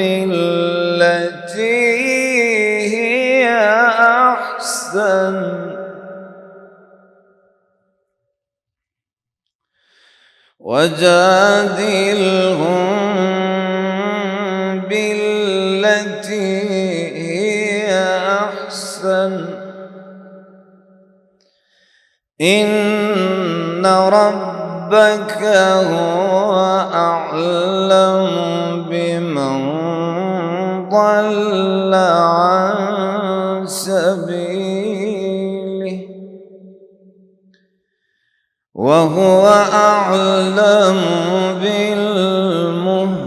Speaker 5: بالتي هي أحسن وجادلهم بالتي هي أحسن إن ربك هو أعلم بمن ضل عن سبيله وهو أعلم بالمهتدين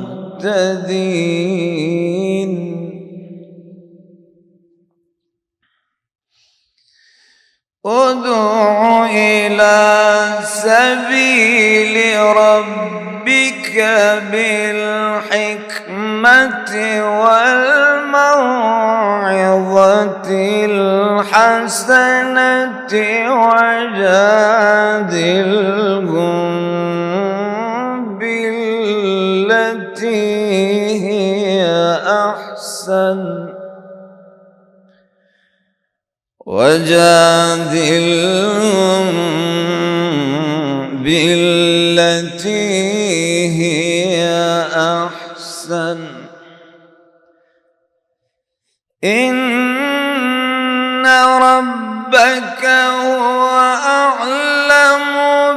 Speaker 5: ادع إلى سبيل ربك بالحكمة والموعظة الحسنة وجادلهم بالتي هي أحسن بالتي هي أحسن إن ربك هو أعلم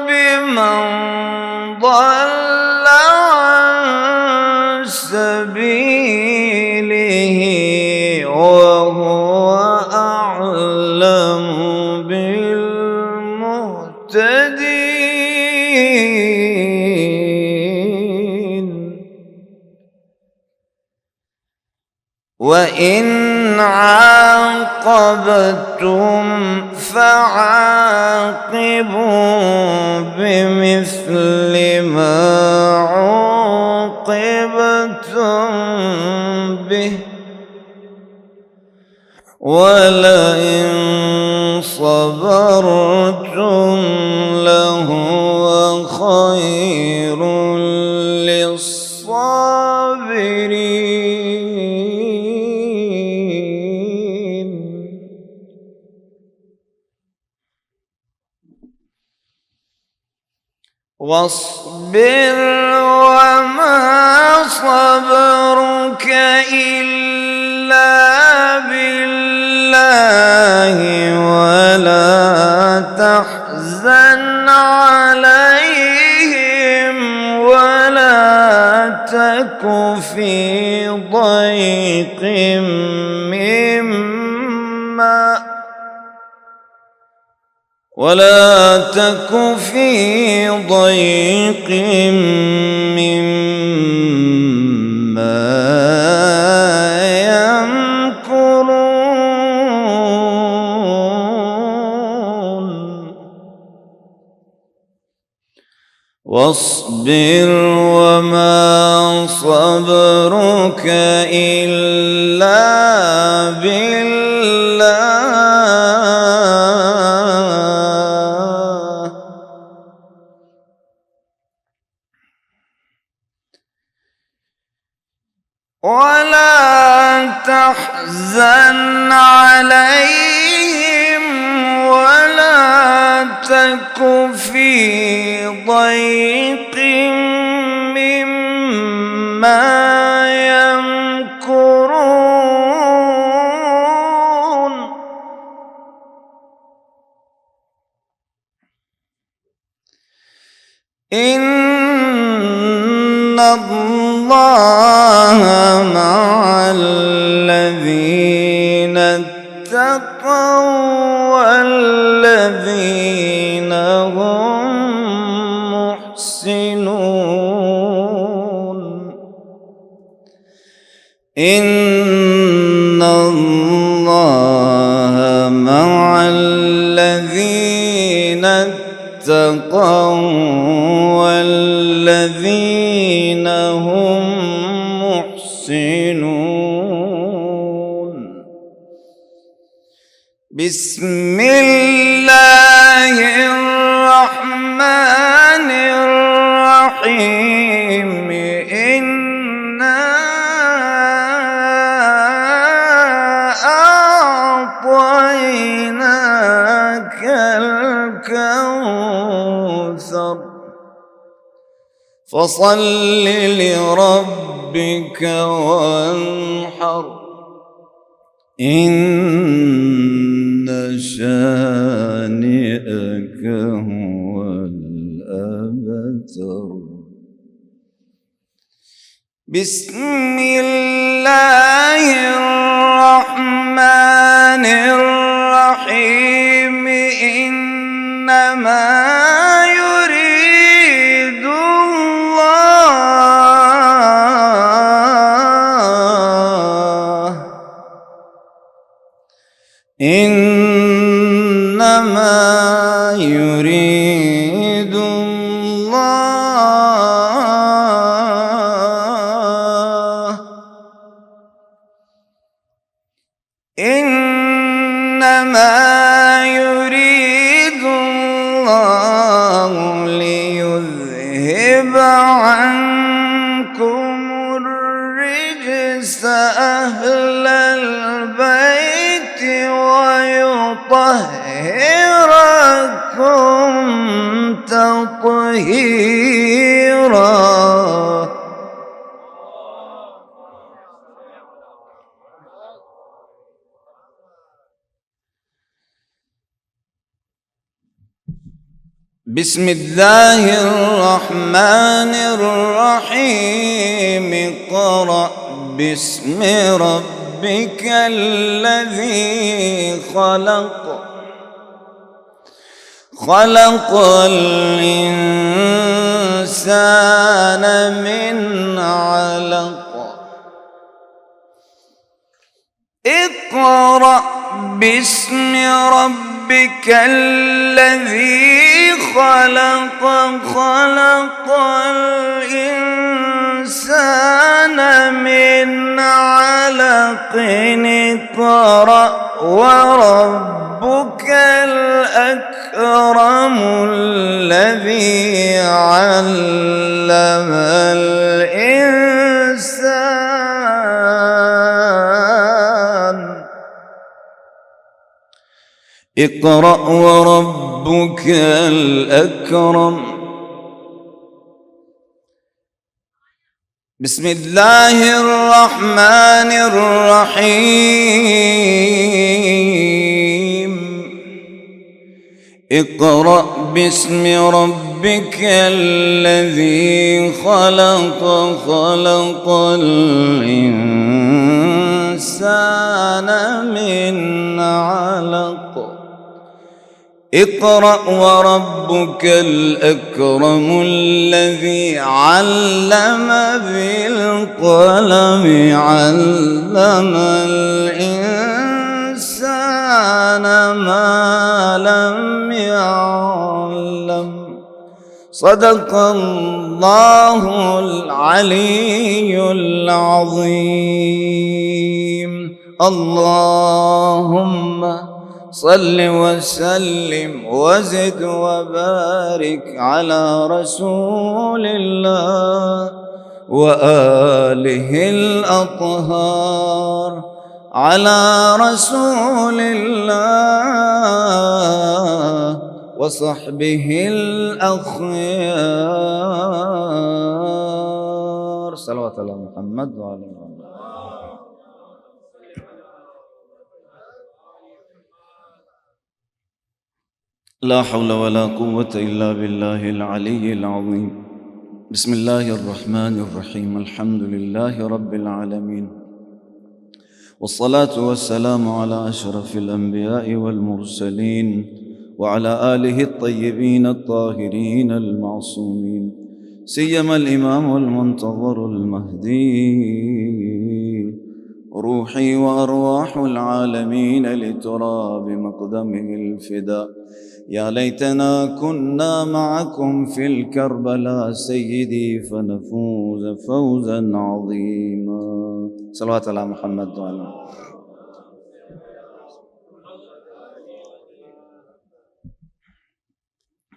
Speaker 5: بمن ضل عن سبيله وهو أعلم بالمهتدين وإن عاقبتم فعاقبوا بمثل ما عوقبتم به ولئن صبرتم لهو خير للصابرين واصبر وما صبرك إلا بالله ولا تحزن عليهم ولا تك في ضيق مما يمكرون واصبر وما صبرك إلا بالله ولا تحزن عليهم ولا تك في ضيق مما يمكرون إن الله مع الذين اتقوا والذين هم محسنون إن الله مع الذين اتقوا والذين هم محسنون بسم الله الرحمن الرحيم إنا الكوثر فصل لربك وانحر إن شانئك هو الأبتر. بسم الله الرحمن الرحيم. إنما يريد الله ليذهب عنكم الرجس أهل البيت ويطهركم تطهيرا. بسم الله الرحمن الرحيم. اقرأ باسم ربك الذي خلق. خلق الإنسان من علق. اقرأ باسم ربك الذي خلق. خلق الإنسان من علق. اقرأ وربك الأكرم الذي علم الإنسان. اقرأ وربك الأكرم. بسم الله الرحمن الرحيم. اقرأ باسم ربك الذي خلق. خلق الإنسان من علق. اقرأ وربك الأكرم الذي علم بالقلم. علم الإنسان ما لم يعلم. صدق الله العلي العظيم. اللهم صل وسلم وزد وبارك على رسول الله وآله الأطهار. على رسول الله وصحبه الأخيار. صلوات الله محمد وعلى آله. لا حول ولا قوة إلا بالله العلي العظيم. بسم الله الرحمن الرحيم. الحمد لله رب العالمين، والصلاة والسلام على أشرف الأنبياء والمرسلين وعلى آله الطيبين الطاهرين المعصومين، سيما الإمام المنتظر المهدي، روحي وأرواح العالمين لترى بمقدمه الفداء. يا ليتنا كنا معكم في الكربلاء سيدي فنفوز فوزا عظيما. صلوات على محمد وعلى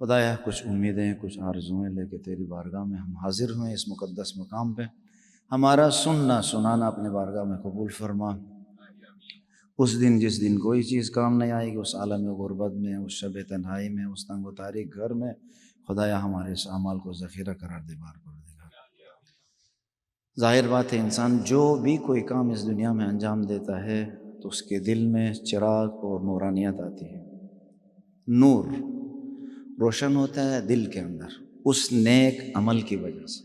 Speaker 5: خدایا کچھ امیدیں کچھ آرزوئیں لے کے تیری بارگاہ میں ہم حاضر ہوئے اس مقدس مقام پہ، ہمارا سننا سنانا اپنے بارگاہ میں قبول فرما۔ اس دن جس دن کوئی چیز کام نہیں آئے گی، اس عالم غربت میں، اس شب تنہائی میں، اس تنگ و تاریک گھر میں، خدایا ہمارے اس اعمال کو ذخیرہ قرار دے بار بار۔ ظاہر بات ہے انسان جو بھی کوئی کام اس دنیا میں انجام دیتا ہے تو اس کے دل میں چراغ اور نورانیت آتی ہے، نور روشن ہوتا ہے دل کے اندر اس نیک عمل کی وجہ سے۔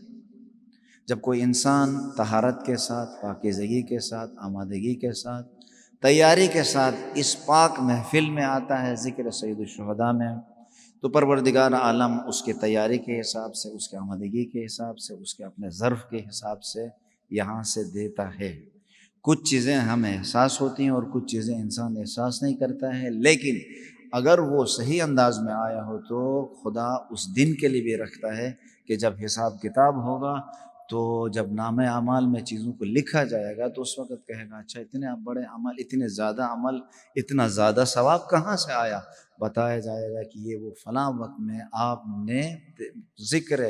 Speaker 5: جب کوئی انسان طہارت کے ساتھ، پاکیزگی کے ساتھ، آمادگی کے ساتھ، تیاری کے ساتھ اس پاک محفل میں آتا ہے ذکر سید الشہداء میں، تو پروردگار عالم اس کے تیاری کے حساب سے، اس کے آمادگی کے حساب سے، اس کے اپنے ظرف کے حساب سے یہاں سے دیتا ہے۔ کچھ چیزیں ہمیں احساس ہوتی ہیں اور کچھ چیزیں انسان احساس نہیں کرتا ہے، لیکن اگر وہ صحیح انداز میں آیا ہو تو خدا اس دن کے لیے بھی رکھتا ہے کہ جب حساب کتاب ہوگا تو جب نامہ اعمال میں چیزوں کو لکھا جائے گا تو اس وقت کہے گا اچھا اتنے بڑے عمل، اتنے زیادہ عمل، اتنا زیادہ ثواب کہاں سے آیا؟ بتایا جائے گا کہ یہ وہ فلاں وقت میں آپ نے ذکر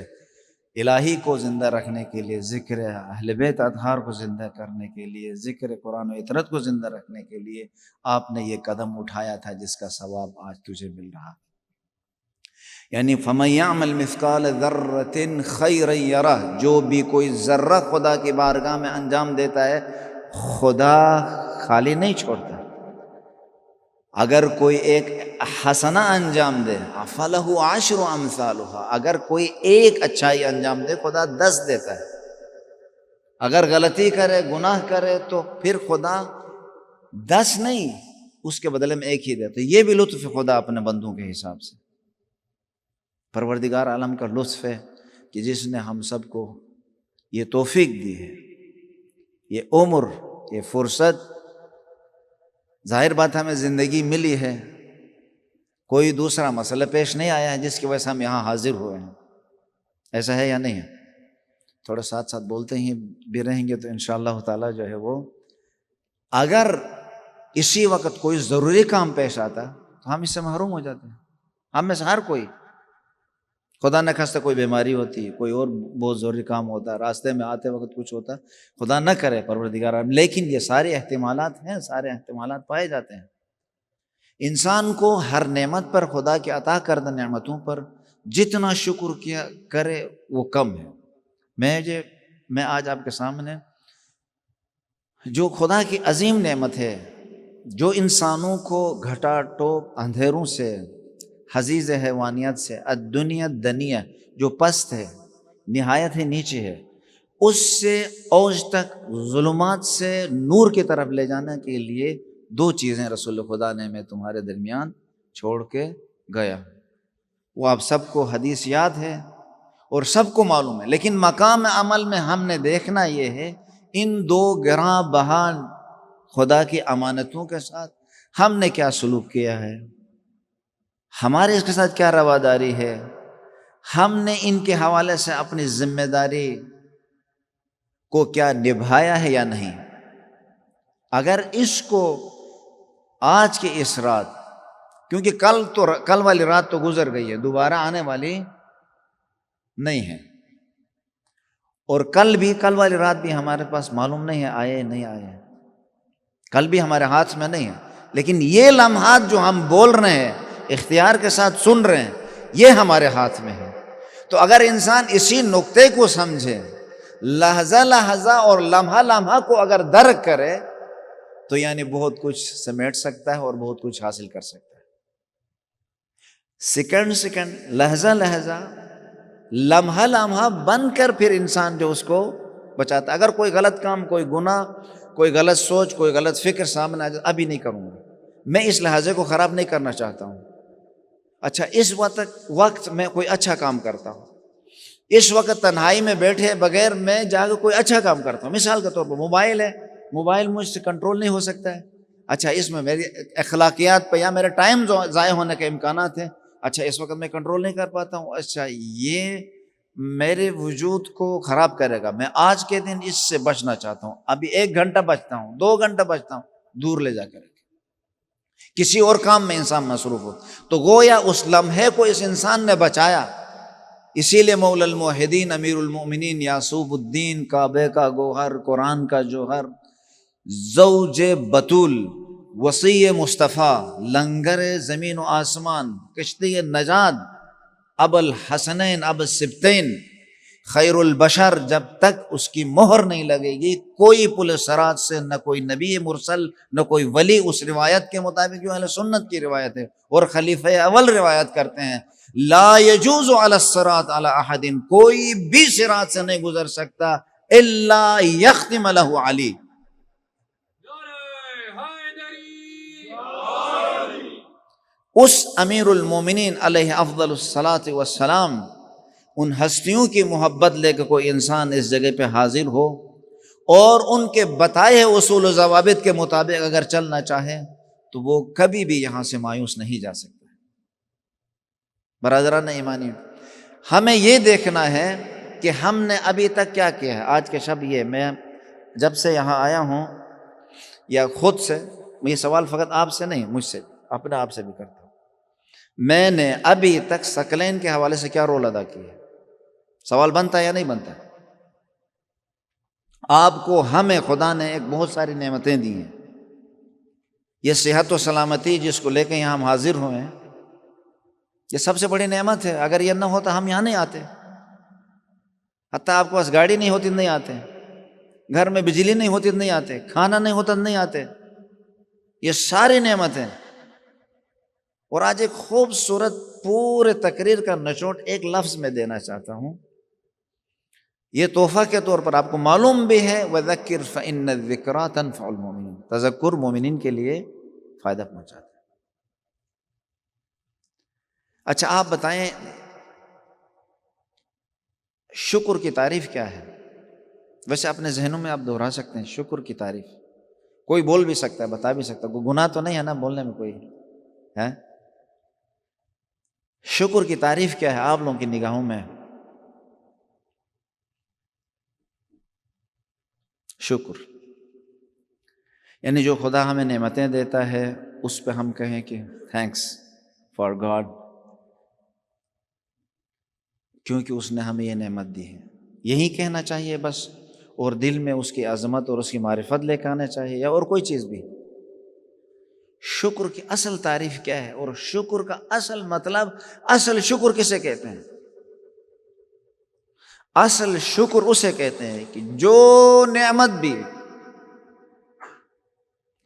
Speaker 5: الہی کو زندہ رکھنے کے لیے، ذکر اہل بیت اطہار کو زندہ کرنے کے لیے، ذکر قرآن و اطرت کو زندہ رکھنے کے لیے آپ نے یہ قدم اٹھایا تھا جس کا ثواب آج تجھے مل رہا۔ یعنی فَمَن يَعْمَلْ مِثْقَالَ ذَرَّةٍ خَيْرًا يَرَهُ، جو بھی کوئی ذرہ خدا کی بارگاہ میں انجام دیتا ہے خدا خالی نہیں چھوڑتا۔ اگر کوئی ایک حسنہ انجام دے فَلَهُ عَشْرُ أَمْثَالُهَا، اگر کوئی ایک اچھائی انجام دے خدا 10 دیتا ہے۔ اگر غلطی کرے، گناہ کرے تو پھر خدا 10 نہیں، اس کے بدلے میں ایک ہی دیتا ہے۔ یہ بھی لطف خدا اپنے بندوں کے حساب سے۔ پروردگار عالم کا لطف ہے کہ جس نے ہم سب کو یہ توفیق دی ہے، یہ عمر، یہ فرصت۔ ظاہر بات ہمیں زندگی ملی ہے، کوئی دوسرا مسئلہ پیش نہیں آیا ہے جس کی وجہ سے ہم یہاں حاضر ہوئے ہیں، ایسا ہے یا نہیں ہے؟ تھوڑا ساتھ ساتھ بولتے ہی بھی رہیں گے تو انشاءاللہ تعالیٰ جو ہے وہ، اگر اسی وقت کوئی ضروری کام پیش آتا تو ہم اس سے محروم ہو جاتے ہیں۔ ہم میں سے ہر کوئی، خدا نہ خواستہ کوئی بیماری ہوتی، کوئی اور بہت ضروری کام ہوتا، راستے میں آتے وقت کچھ ہوتا، خدا نہ کرے پروردگار، لیکن یہ سارے احتمالات ہیں، سارے احتمالات پائے جاتے ہیں۔ انسان کو ہر نعمت پر، خدا کے عطا کردہ نعمتوں پر جتنا شکر کیا کرے وہ کم ہے۔ میں آج آپ کے سامنے جو خدا کی عظیم نعمت ہے، جو انسانوں کو گھٹا ٹوپ اندھیروں سے، حزیز حیوانیت سے، الدنیا دنیا جو پست ہے، نہایت ہی نیچے ہے، اس سے اوج تک، ظلمات سے نور کی طرف لے جانے کے لیے 2 چیزیں رسول خدا نے میں تمہارے درمیان چھوڑ کے گیا۔ وہ آپ سب کو حدیث یاد ہے اور سب کو معلوم ہے، لیکن مقام عمل میں ہم نے دیکھنا یہ ہے ان 2 گراں بہا خدا کی امانتوں کے ساتھ ہم نے کیا سلوک کیا ہے، ہمارے اس کے ساتھ کیا رواداری ہے، ہم نے ان کے حوالے سے اپنی ذمہ داری کو کیا نبھایا ہے یا نہیں۔ اگر اس کو آج کے اس رات، کیونکہ کل والی رات تو گزر گئی ہے، دوبارہ آنے والی نہیں ہے، اور کل والی رات بھی ہمارے پاس معلوم نہیں ہے آئے نہیں آئے، کل بھی ہمارے ہاتھ میں نہیں ہے، لیکن یہ لمحات جو ہم بول رہے ہیں، اختیار کے ساتھ سن رہے ہیں، یہ ہمارے ہاتھ میں ہے۔ تو اگر انسان اسی نقطے کو سمجھے، لحظہ لحظہ اور لمحہ لمحہ کو اگر درک کرے تو یعنی بہت کچھ سمیٹ سکتا ہے اور بہت کچھ حاصل کر سکتا ہے۔ سیکنڈ لحظہ لحظہ، لمحہ لمحہ بن کر پھر انسان جو اس کو بچاتا ہے۔ اگر کوئی غلط کام، کوئی گناہ، کوئی غلط سوچ، کوئی غلط فکر سامنے آ جائے، ابھی نہیں کروں گا، میں اس لحظے کو خراب نہیں کرنا چاہتا ہوں، اچھا اس وقت میں کوئی اچھا کام کرتا ہوں، اس وقت تنہائی میں بیٹھے بغیر میں جا کے کوئی اچھا کام کرتا ہوں۔ مثال کے طور پر موبائل ہے، موبائل مجھ سے کنٹرول نہیں ہو سکتا ہے، اچھا اس میں میری اخلاقیات پہ یا میرے ٹائم ضائع ہونے کے امکانات ہیں، اچھا اس وقت میں کنٹرول نہیں کر پاتا ہوں، اچھا یہ میرے وجود کو خراب کرے گا، میں آج کے دن اس سے بچنا چاہتا ہوں، ابھی 1 گھنٹہ بچتا ہوں، 2 گھنٹہ بچتا ہوں، دور لے جا کر۔ کسی اور کام میں انسان مصروف ہو، تو گویا اس لمحے کو اس انسان نے بچایا۔ اسی لیے مولا الموحدین امیر المؤمنین یعصوب الدین، کعبے کا گوہر، قرآن کا جوہر، زوج بطول، وصی مصطفیٰ، لنگر زمین و آسمان، کشتی نجات، ابو الحسنین ابو السبتین، خیر البشر، جب تک اس کی مہر نہیں لگے گی کوئی پل صراط سے نہ کوئی نبی مرسل نہ کوئی ولی، اس روایت کے مطابق جو اہل سنت کی روایت ہے اور خلیفہ اول روایت کرتے ہیں، لا یجوز علی الصراط علی احد، کوئی بھی صراط سے نہیں گزر سکتا الا یختم له علی، اس امیر المومنین علیہ افضل الصلاۃ والسلام، ان ہستیوں کی محبت لے کے کوئی انسان اس جگہ پہ حاضر ہو اور ان کے بتائے اصول و ضوابط کے مطابق اگر چلنا چاہے تو وہ کبھی بھی یہاں سے مایوس نہیں جا سکتا۔ برادران ایمانی، ہمیں یہ دیکھنا ہے کہ ہم نے ابھی تک کیا کیا ہے۔ آج کے شب یہ میں جب سے یہاں آیا ہوں یا خود سے، یہ سوال فقط آپ سے نہیں، مجھ سے، اپنے آپ سے بھی کرتا ہوں، میں نے ابھی تک ثقلین کے حوالے سے کیا رول ادا کیا ہے؟ سوال بنتا ہے یا نہیں بنتا؟ آپ کو ہمیں خدا نے ایک بہت ساری نعمتیں دی ہیں، یہ صحت و سلامتی جس کو لے کے یہاں ہم حاضر ہوئے ہیں، یہ سب سے بڑی نعمت ہے۔ اگر یہ نہ ہوتا ہم یہاں نہیں آتے، حتیٰ آپ کے پاس گاڑی نہیں ہوتی نہیں آتے، گھر میں بجلی نہیں ہوتی نہیں آتے، کھانا نہیں ہوتا نہیں آتے، یہ ساری نعمتیں۔ اور آج ایک خوبصورت پورے تقریر کا نچوڑ ایک لفظ میں دینا چاہتا ہوں، یہ تحفہ کے طور پر آپ کو معلوم بھی ہے، وَذَكِّرْ فَإِنَّ الذِّكْرَىٰ تَنفَعُ الْمُؤْمِنِينَ، تذکر مومنین کے لیے فائدہ پہنچاتا ہے۔ اچھا آپ بتائیں شکر کی تعریف کیا ہے؟ ویسے اپنے ذہنوں میں آپ دہرا سکتے ہیں شکر کی تعریف، کوئی بول بھی سکتا ہے، بتا بھی سکتا ہے، کوئی گناہ تو نہیں ہے نا بولنے میں کوئی ہے؟ شکر کی تعریف کیا ہے آپ لوگوں کی نگاہوں میں؟ شکر یعنی جو خدا ہمیں نعمتیں دیتا ہے اس پہ ہم کہیں کہ تھینکس فار گاڈ، کیونکہ اس نے ہمیں یہ نعمت دی ہے، یہی کہنا چاہیے بس، اور دل میں اس کی عظمت اور اس کی معرفت لے کے آنا چاہیے، یا اور کوئی چیز بھی؟ شکر کی اصل تعریف کیا ہے اور شکر کا اصل مطلب، اصل شکر کسے کہتے ہیں؟ اصل شکر اسے کہتے ہیں کہ جو نعمت بھی،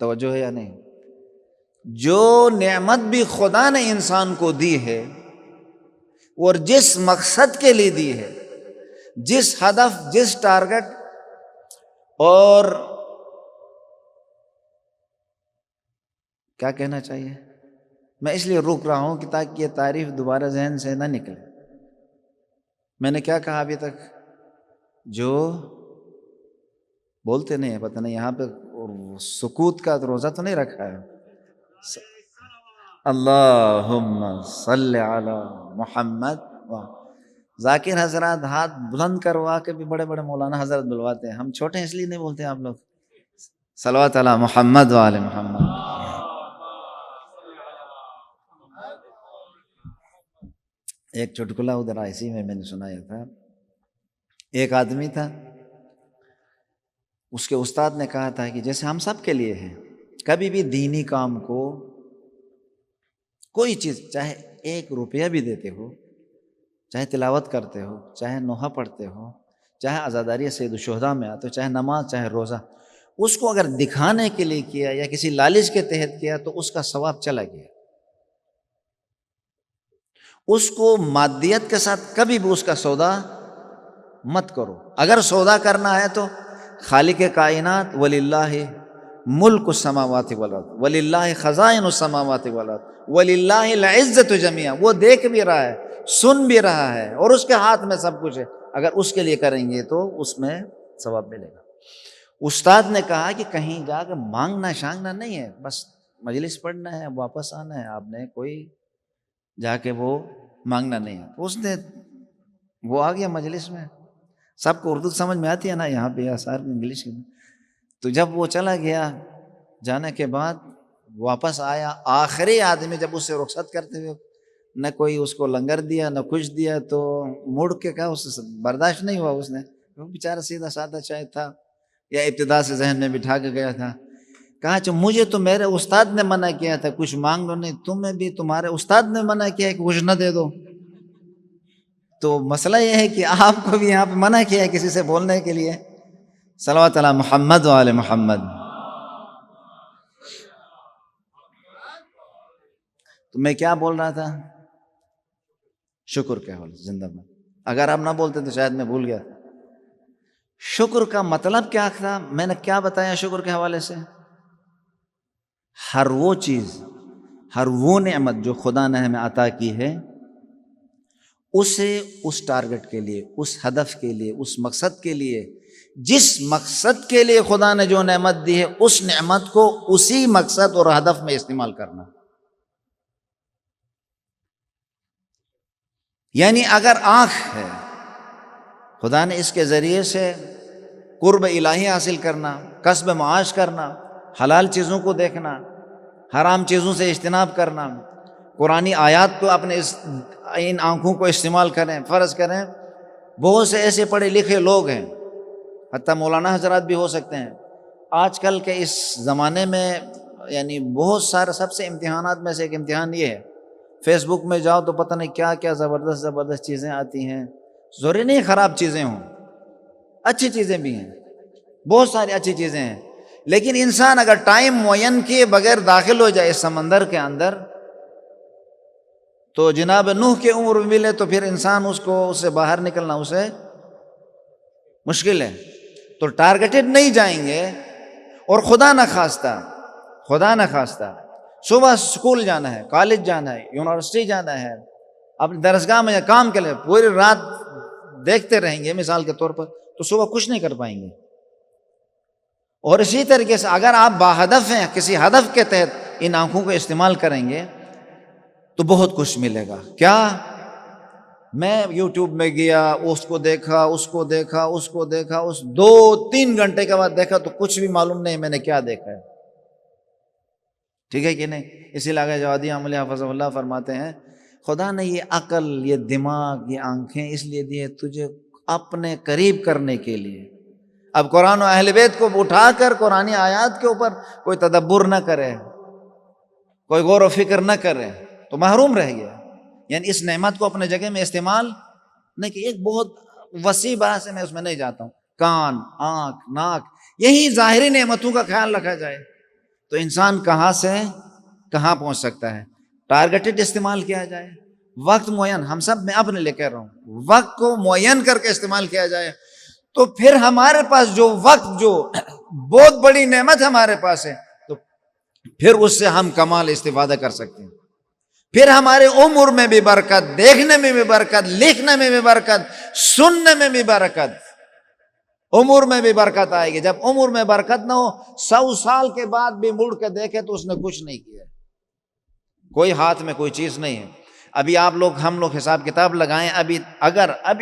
Speaker 5: توجہ ہے یا نہیں، جو نعمت بھی خدا نے انسان کو دی ہے اور جس مقصد کے لیے دی ہے، جس ہدف، جس ٹارگٹ، اور کیا کہنا چاہیے، میں اس لیے روک رہا ہوں کہ تاکہ یہ تعریف دوبارہ ذہن سے نہ نکلے۔ میں نے کیا کہا ابھی تک؟ جو بولتے نہیں ہیں، پتہ نہیں یہاں پہ سکوت کا روزہ تو نہیں رکھا ہے؟ اللہم صلی علی محمد۔ ذاکر حضرات ہاتھ بلند کروا کے بھی بڑے بڑے مولانا حضرت بلواتے ہیں، ہم چھوٹے اس لیے نہیں بولتے ہیں آپ لوگ۔ صلوات علی محمد و آل محمد۔ ایک چٹکلا ادھر اسی میں نے سنایا تھا، ایک آدمی تھا، اس کے استاد نے کہا تھا کہ جیسے ہم سب کے لیے ہے، کبھی بھی دینی کام کو کوئی چیز، چاہے 1 روپیہ بھی دیتے ہو، چاہے تلاوت کرتے ہو، چاہے نوحہ پڑھتے ہو، چاہے عزاداری سید الشہداء میں آتے ہو، چاہے نماز، چاہے روزہ، اس کو اگر دکھانے کے لیے کیا یا کسی لالچ کے تحت کیا تو اس کا ثواب چلا گیا۔ اس کو مادیت کے ساتھ کبھی بھی اس کا سودا مت کرو، اگر سودا کرنا ہے تو خالق کائنات وللہ ملک السماوات والارض وللہ خزائن السماوات والارض وللہ العزت جمیعا، وہ دیکھ بھی رہا ہے، سن بھی رہا ہے، اور اس کے ہاتھ میں سب کچھ ہے، اگر اس کے لیے کریں گے تو اس میں ثواب ملے گا۔ استاد نے کہا کہ کہیں جا کے مانگنا شانگنا نہیں ہے، بس مجلس پڑھنا ہے، واپس آنا ہے، آپ نے کوئی جا کے وہ مانگنا نہیں ہے۔ اس نے وہ آ گیا مجلس میں، سب کو اردو سمجھ میں آتی ہے نا یہاں پہ، یا سارے انگلش میں، تو جب وہ چلا گیا، جانے کے بعد واپس آیا، آخری آدمی جب اس سے رخصت کرتے ہوئے نہ کوئی اس کو لنگر دیا نہ کچھ دیا، تو مڑ کے کہا، اس سے برداشت نہیں ہوا، اس نے، وہ بیچارہ سیدھا سادہ شاید تھا یا ابتدا سے ذہن میں بٹھا کے گیا تھا، کہا اچھا مجھے تو میرے استاد نے منع کیا تھا کچھ مانگ لو، نہیں تمہیں بھی تمہارے استاد نے منع کیا ہے کہ کچھ نہ دے دو، تو مسئلہ یہ ہے کہ آپ کو بھی یہاں پہ منع کیا ہے کسی سے بولنے کے لیے۔ صلوات علی محمد و آل محمد۔ تو میں کیا بول رہا تھا؟ شکر کے حوالے زندہ باد، اگر آپ نہ بولتے تو شاید میں بھول گیا۔ شکر کا مطلب کیا تھا میں نے کیا بتایا شکر کے حوالے سے؟ ہر وہ چیز، ہر وہ نعمت جو خدا نے ہمیں عطا کی ہے، اسے اس ٹارگٹ کے لیے، اس ہدف کے لیے، اس مقصد کے لیے، جس مقصد کے لیے خدا نے جو نعمت دی ہے، اس نعمت کو اسی مقصد اور ہدف میں استعمال کرنا۔ یعنی اگر آنکھ ہے، خدا نے اس کے ذریعے سے قرب الہی حاصل کرنا، کسب معاش کرنا، حلال چیزوں کو دیکھنا، حرام چیزوں سے اجتناب کرنا، قرآنی آیات کو اپنے ان آنکھوں کو استعمال کریں۔ فرض کریں بہت سے ایسے پڑھے لکھے لوگ ہیں، حتیٰ مولانا حضرات بھی ہو سکتے ہیں، آج کل کے اس زمانے میں یعنی بہت سارے، سب سے امتحانات میں سے ایک امتحان یہ ہے، فیس بک میں جاؤ تو پتہ نہیں کیا کیا زبردست زبردست چیزیں آتی ہیں، ضروری نہیں خراب چیزیں ہوں، اچھی چیزیں بھی ہیں، بہت ساری اچھی چیزیں ہیں، لیکن انسان اگر ٹائم معین کیے بغیر داخل ہو جائے اس سمندر کے اندر، تو جناب نوح کی عمر ملے تو پھر انسان اس سے باہر نکلنا اسے مشکل ہے۔ تو ٹارگیٹڈ نہیں جائیں گے، اور خدا نہ خواستہ صبح اسکول جانا ہے، کالج جانا ہے، یونیورسٹی جانا ہے، اپنی درسگاہ میں کام کے لیے پوری رات دیکھتے رہیں گے مثال کے طور پر، تو صبح کچھ نہیں کر پائیں گے۔ اور اسی طریقے سے اگر آپ باہدف ہیں، کسی ہدف کے تحت ان آنکھوں کو استعمال کریں گے تو بہت کچھ ملے گا۔ کیا؟ میں یوٹیوب میں گیا، اس کو دیکھا، اس کو دیکھا، اس کو دیکھا، اس 2-3 گھنٹے کے بعد دیکھا تو کچھ بھی معلوم نہیں میں نے کیا دیکھا ہے، ٹھیک ہے کہ نہیں؟ اسی لیے جوادی عملی حافظ اللہ فرماتے ہیں خدا نے یہ عقل، یہ دماغ، یہ آنکھیں اس لیے دی ہے تجھے اپنے قریب کرنے کے لیے۔ اب قرآن و اہل بیت کو اٹھا کر قرآنی آیات کے اوپر کوئی تدبر نہ کرے، کوئی غور و فکر نہ کرے تو محروم رہ گیا۔ یعنی اس نعمت کو اپنے جگہ میں استعمال نہیں کہ ایک بہت وسیع بحث سے میں اس میں نہیں جاتا ہوں، کان، آنکھ، ناک، یہی ظاہری نعمتوں کا خیال رکھا جائے تو انسان کہاں سے کہاں پہنچ سکتا ہے۔ ٹارگیٹڈ استعمال کیا جائے، وقت معین، ہم سب میں اپنے لے کہہ رہا ہوں، وقت کو معین کر کے استعمال کیا جائے تو پھر ہمارے پاس جو وقت، جو بہت بڑی نعمت ہمارے پاس ہے، تو پھر اس سے ہم کمال استفادہ کر سکتے ہیں۔ پھر ہمارے عمر میں بھی برکت، دیکھنے میں بھی برکت، لکھنے میں بھی برکت، سننے میں بھی برکت، عمر میں بھی برکت آئے گی۔ جب عمر میں برکت نہ ہو، 100 سال کے بعد بھی مڑ کے دیکھے تو اس نے کچھ نہیں کیا، کوئی ہاتھ میں کوئی چیز نہیں ہے۔ ابھی آپ لوگ، ہم لوگ حساب کتاب لگائیں، ابھی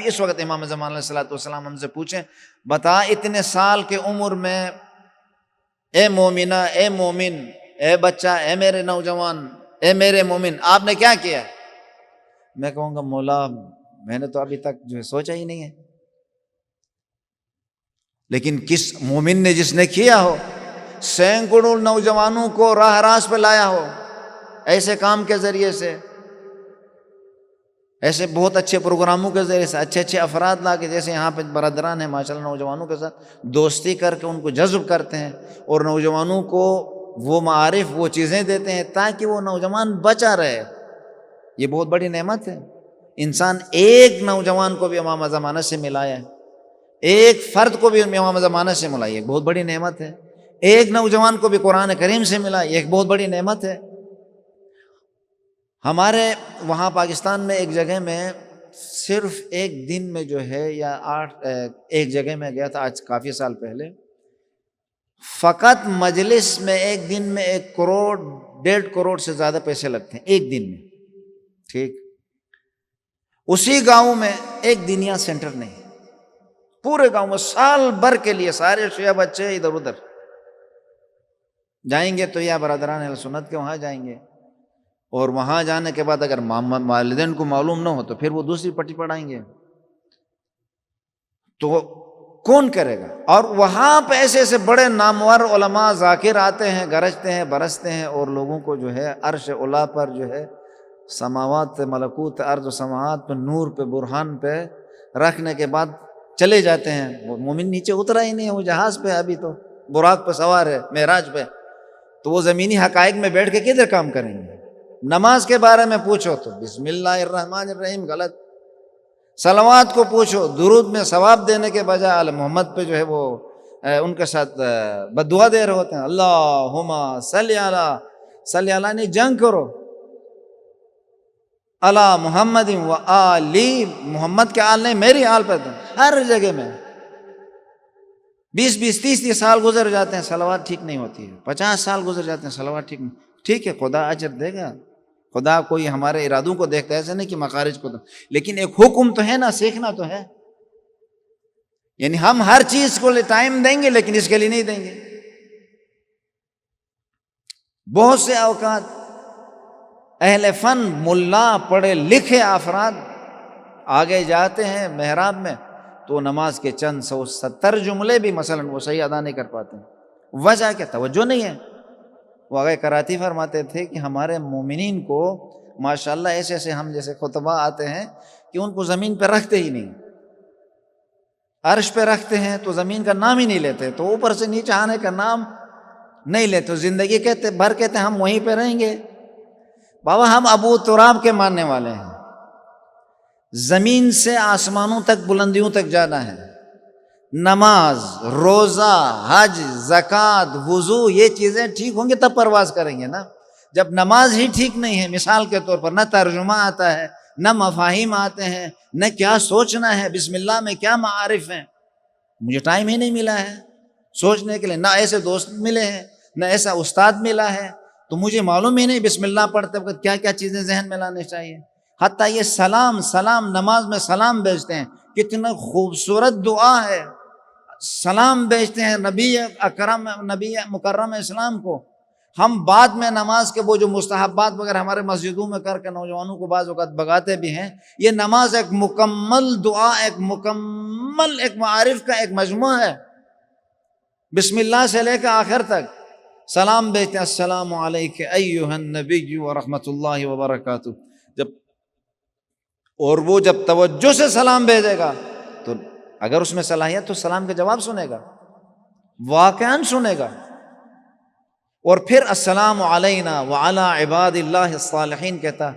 Speaker 5: اس وقت امام زمان علیہ الصلوۃ والسلام ہم سے پوچھیں بتا اتنے سال کے عمر میں، اے مومنہ، اے مومن، اے بچہ، اے میرے نوجوان، اے میرے مومن، آپ نے کیا کیا؟ میں کہوں گا مولا میں نے تو ابھی تک جو ہے سوچا ہی نہیں ہے، لیکن کس مومن نے جس نے کیا ہو، سینکڑوں نوجوانوں کو راہ راست پہ لایا ہو ایسے کام کے ذریعے سے، ایسے بہت اچھے پروگراموں کے ذریعے سے، اچھے اچھے افراد لا کے، جیسے یہاں پہ برادران ہیں ماشاءاللہ، نوجوانوں کے ساتھ دوستی کر کے ان کو جذب کرتے ہیں اور نوجوانوں کو وہ معارف، وہ چیزیں دیتے ہیں تاکہ وہ نوجوان بچا رہے۔ یہ بہت بڑی نعمت ہے۔ انسان ایک نوجوان کو بھی امام زمانہ سے ملایا ہے، ایک فرد کو بھی امام زمانہ سے ملا، یہ بہت بڑی نعمت ہے۔ ایک نوجوان کو بھی قرآن کریم سے ملا، یہ ایک بہت بڑی نعمت ہے۔ ہمارے وہاں پاکستان میں ایک جگہ میں صرف ایک دن میں جو ہے یا ایک جگہ میں گیا تھا آج کافی سال پہلے، فقط مجلس میں ایک دن میں 1 کروڑ 1.5 کروڑ سے زیادہ پیسے لگتے ہیں ایک دن میں، ٹھیک؟ اسی گاؤں میں ایک دینیا سینٹر نہیں، پورے گاؤں میں سال بھر کے لیے سارے شیعہ بچے ادھر ادھر، جائیں گے تو یا برادران اہل سنت کے وہاں جائیں گے، اور وہاں جانے کے بعد اگر والدین کو معلوم نہ ہو تو پھر وہ دوسری پٹی پڑھائیں گے، تو کون کرے گا؟ اور وہاں پہ ایسے ایسے بڑے نامور علماء ذاکر آتے ہیں، گرجتے ہیں، برستے ہیں، اور لوگوں کو جو ہے عرش اولا پر جو ہے سماوات ملکوت ارض و سماوات پہ نور پہ برہان پہ رکھنے کے بعد چلے جاتے ہیں۔ وہ مومن نیچے اترا ہی نہیں ہے، وہ جہاز پہ ابھی تو براق پہ سوار ہے معراج پہ، تو وہ زمینی حقائق میں بیٹھ کے کدھر کام کریں گے؟ نماز کے بارے میں پوچھو تو بسم اللہ الرحمن الرحیم غلط، صلوات کو پوچھو، درود میں ثواب دینے کے بجائے آل محمد پہ جو ہے وہ ان کے ساتھ بد دعا دے رہے ہوتے ہیں، اللہم صلی علی نہیں جنگ کرو، علی محمد و آلی، محمد کے آل نہیں میری آل پہ، ہر جگہ میں 20 30 سال گزر جاتے ہیں صلوات ٹھیک نہیں ہوتی ہے، 50 سال گزر جاتے ہیں صلوات ٹھیک نہیں، ٹھیک ہے خدا اجر دے گا، خدا کوئی ہمارے ارادوں کو دیکھتا ہے، ایسے نہیں کہ مخارج کو، لیکن ایک حکم تو ہے نا، سیکھنا تو ہے، یعنی ہم ہر چیز کو ٹائم دیں گے لیکن اس کے لیے نہیں دیں گے۔ بہت سے اوقات اہل فن ملا پڑھے لکھے افراد آگے جاتے ہیں محراب میں تو نماز کے چند 170 جملے بھی مثلا وہ صحیح ادا نہیں کر پاتے، وجہ کیا؟ توجہ نہیں ہے۔ وہ آگے کراتی فرماتے تھے کہ ہمارے مومنین کو ماشاءاللہ ایسے ایسے ہم جیسے خطبہ آتے ہیں کہ ان کو زمین پہ رکھتے ہی نہیں، عرش پہ رکھتے ہیں تو زمین کا نام ہی نہیں لیتے، تو اوپر سے نیچے آنے کا نام نہیں لیتے، تو زندگی کہتے ہم وہیں پہ رہیں گے۔ بابا ہم ابو تراب کے ماننے والے ہیں، زمین سے آسمانوں تک بلندیوں تک جانا ہے، نماز، روزہ، حج، زکوٰۃ، وضو، یہ چیزیں ٹھیک ہوں گے تب پرواز کریں گے نا۔ جب نماز ہی ٹھیک نہیں ہے، مثال کے طور پر نہ ترجمہ آتا ہے، نہ مفاہیم آتے ہیں، نہ کیا سوچنا ہے، بسم اللہ میں کیا معارف ہیں، مجھے ٹائم ہی نہیں ملا ہے سوچنے کے لیے، نہ ایسے دوست ملے ہیں، نہ ایسا استاد ملا ہے، تو مجھے معلوم ہی نہیں بسم اللہ پڑھتے وقت کیا کیا چیزیں ذہن میں لانے چاہیے۔ حتیٰ یہ سلام نماز میں سلام بھیجتے ہیں، کتنا خوبصورت دعا ہے، سلام بھیجتے ہیں نبی اکرم نبی مکرم اسلام کو۔ ہم بعد میں نماز کے وہ جو مستحبات وغیرہ ہمارے مسجدوں میں کر کے نوجوانوں کو بعض اوقات بگاتے بھی ہیں، یہ نماز ایک مکمل دعا، ایک مکمل ایک معارف کا ایک مجموعہ ہے، بسم اللہ سے لے کے آخر تک سلام بھیجتے ہیں، السلام علیک ایھا النبی ورحمۃ اللہ وبرکاتہ۔ اور وہ جب توجہ سے سلام بھیجے گا تو اگر اس میں صلاحیت تو سلام کا جواب سنے گا، واقعاً سنے گا، اور پھر السلام علینا وعلی عباد اللہ الصالحین کہتا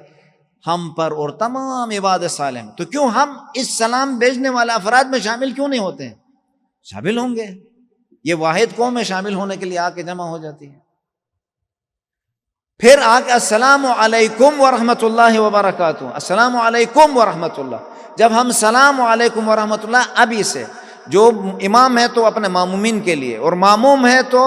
Speaker 5: ہم پر اور تمام عباد صالحین۔ تو کیوں ہم اس سلام بھیجنے والے افراد میں شامل کیوں نہیں ہوتے ہیں؟ شامل ہوں گے، یہ واحد قوم میں شامل ہونے کے لیے آ کے جمع ہو جاتی ہے۔ پھر آ کے السلام علیکم ورحمۃ اللہ وبرکاتہ، السلام علیکم ورحمۃ اللہ۔ جب ہم سلام علیکم ورحمۃ اللہ، ابھی سے جو امام ہے تو اپنے معمومین کے لیے، اور معموم ہے تو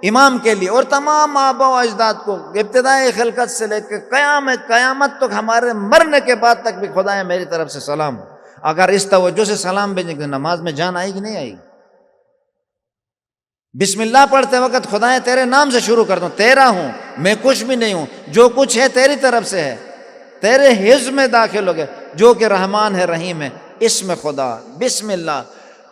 Speaker 5: امام کے لیے، اور تمام آبا و اجداد کو ابتدائی خلقت سے لے کے قیامت تک ہمارے مرنے کے بعد تک بھی خدایا میری طرف سے سلام۔ اگر اس توجہ سے سلام بھیجیں گے نماز میں جان آئے گی نہیں آئے گی؟ بسم اللہ پڑھتے وقت خدایا تیرے نام سے شروع کرتا ہوں، تیرا ہوں، میں کچھ بھی نہیں ہوں، جو کچھ ہے تیری طرف سے ہے، تیرے حزب میں داخل ہو گئے، جو کہ رحمان ہے رحیم ہے، اسم خدا بسم اللہ۔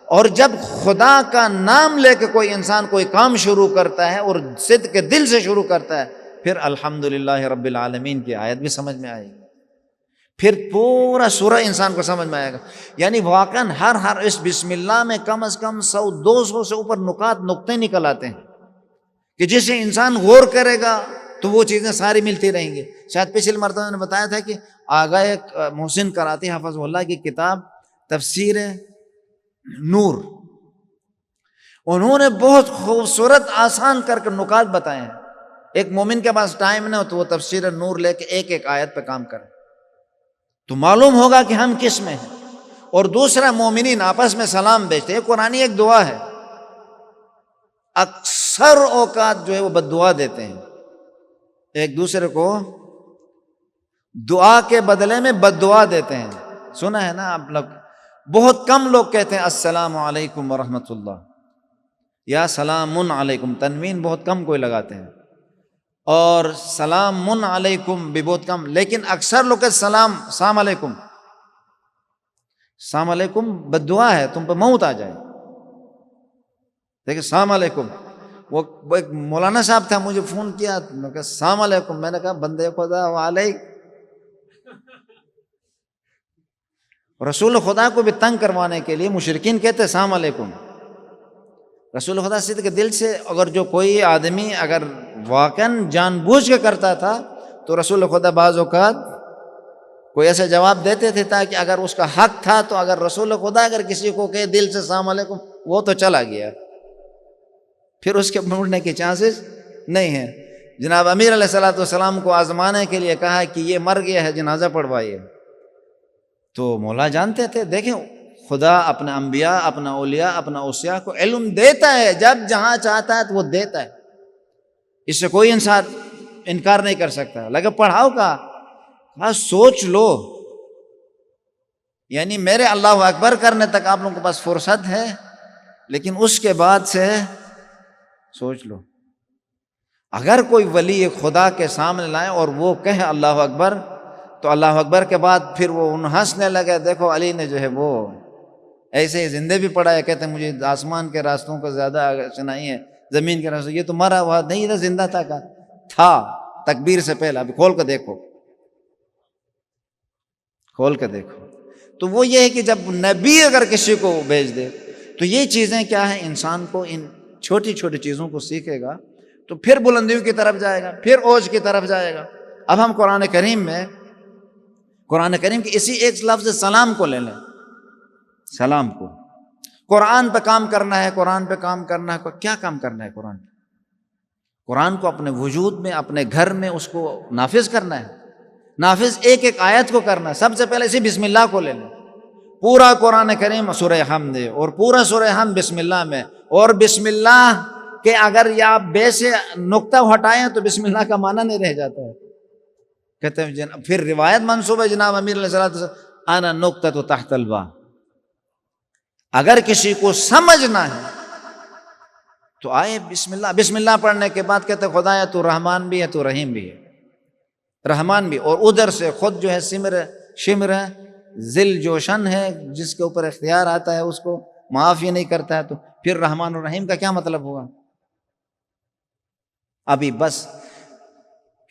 Speaker 5: اور جب خدا کا نام لے کے کوئی انسان کوئی کام شروع کرتا ہے اور صدق کے دل سے شروع کرتا ہے، پھر الحمدللہ رب العالمین کی آیت بھی سمجھ میں آئے گی، پھر پورا سورہ انسان کو سمجھ میں آئے گا۔ یعنی واقعاً ہر اس بسم اللہ میں کم از کم 100-200 سے اوپر نقطے نکل آتے ہیں کہ جسے انسان غور کرے گا تو وہ چیزیں ساری ملتی رہیں گی۔ شاید پچھلی مرتبہ نے بتایا تھا کہ آگاہ محسن کراتی حافظ اللہ کی کتاب تفسیر نور، انہوں نے بہت خوبصورت آسان کر کے نکات بتائے ہیں۔ ایک مومن کے پاس ٹائم نہ ہو تو وہ تفسیر نور لے کے ایک آیت پہ کام کرے تو معلوم ہوگا کہ ہم کس میں ہیں۔ اور دوسرا، مومنین آپس میں سلام بھیجتے ہیں، قرآنی ایک دعا ہے، اکثر اوقات جو ہے وہ بد دعا دیتے ہیں ایک دوسرے کو، دعا کے بدلے میں بد دعا دیتے ہیں۔ سنا ہے نا آپ لوگ، بہت کم لوگ کہتے ہیں السلام علیکم ورحمۃ اللہ، یا سلام علیکم، تنوین بہت کم کوئی لگاتے ہیں، اور سلام علیکم بھی بہت کم، لیکن اکثر لوگ کہتے سلام علیکم، السلام علیکم بد دعا ہے، تم پہ موت آ جائے. دیکھیں السلام علیکم. وہ ایک مولانا صاحب تھا، مجھے فون کیا، میں کہا السلام علیکم، میں نے کہا بندے خدا وعلیک. رسول خدا کو بھی تنگ کروانے کے لیے مشرکین کہتے السلام علیکم. رسول خدا صدق کے دل سے اگر جو کوئی آدمی اگر واقعاً جان بوجھ کے کرتا تھا تو رسول خدا بعض اوقات کوئی ایسا جواب دیتے تھے تاکہ اگر اس کا حق تھا تو اگر رسول خدا اگر کسی کو کہے دل سے السلام علیکم، وہ تو چلا گیا، پھر اس کے مڑنے کے چانسز نہیں ہیں. جناب امیر علیہ الصلوۃ والسلام کو آزمانے کے لیے کہا کہ یہ مر گیا ہے، جنازہ پڑھوائیے. تو مولا جانتے تھے، دیکھیں خدا اپنے انبیاء، اپنا اولیاء، اپنا اوصیاء کو علم دیتا ہے، جب جہاں چاہتا ہے تو وہ دیتا ہے، اس سے کوئی انسان انکار نہیں کر سکتا. لگا پڑھاؤ کا سوچ لو، یعنی میرے اللہ اکبر کرنے تک آپ لوگوں کے پاس فرصت ہے، لیکن اس کے بعد سے سوچ لو. اگر کوئی ولی خدا کے سامنے لائے اور وہ کہے اللہ اکبر، تو اللہ اکبر کے بعد پھر وہ ہنسنے لگے، دیکھو علی نے جو ہے وہ ایسے ہی زندے بھی پڑھا ہے، کہتے ہیں مجھے آسمان کے راستوں کو زیادہ نہیں ہے زمین کے راستوں، یہ تو مرا ہوا نہیں تھا، زندہ تھا تکبیر سے پہلے. ابھی کھول کے دیکھو، کھول کے دیکھو. تو وہ یہ ہے کہ جب نبی اگر کسی کو بھیج دے تو یہ چیزیں کیا ہیں، انسان کو ان چھوٹی چھوٹی چیزوں کو سیکھے گا تو پھر بلندیوں کی طرف جائے گا، پھر اوج کی طرف جائے گا. اب ہم قرآن کریم کی اسی ایک لفظ سلام کو لے لیں. سلام کو قرآن پہ کام کرنا ہے، قرآن پہ کام کرنا ہے. کیا کام کرنا ہے قرآن پہ؟ قرآن کو اپنے وجود میں، اپنے گھر میں اس کو نافذ کرنا ہے. نافذ ایک ایک آیت کو کرنا ہے. سب سے پہلے اسی بسم اللہ کو لے لیں. پورا قرآن کریم سورہ حمد ہے، اور پورا سورہ حمد بسم اللہ میں، اور بسم اللہ کہ اگر یا بے سے نقطہ ہٹائیں تو بسم اللہ کا معنی نہیں رہ جاتا ہے. کہتے ہیں پھر روایت منسوب ہے جناب امیر علیہ الصلوۃ انا نقطۃ تحت الباء. اگر کسی کو سمجھنا ہے تو آئے بسم اللہ. بسم اللہ پڑھنے کے بعد کہتے ہیں خدایا تو رحمان بھی ہے، تو رحیم بھی ہے. رحمان بھی، اور ادھر سے خود جو ہے شمر ہے، ذل جوشن ہے، جس کے اوپر اختیار آتا ہے اس کو معاف ہی نہیں کرتا ہے. تو پھر رحمان اور رحیم کا کیا مطلب ہوگا؟ ابھی بس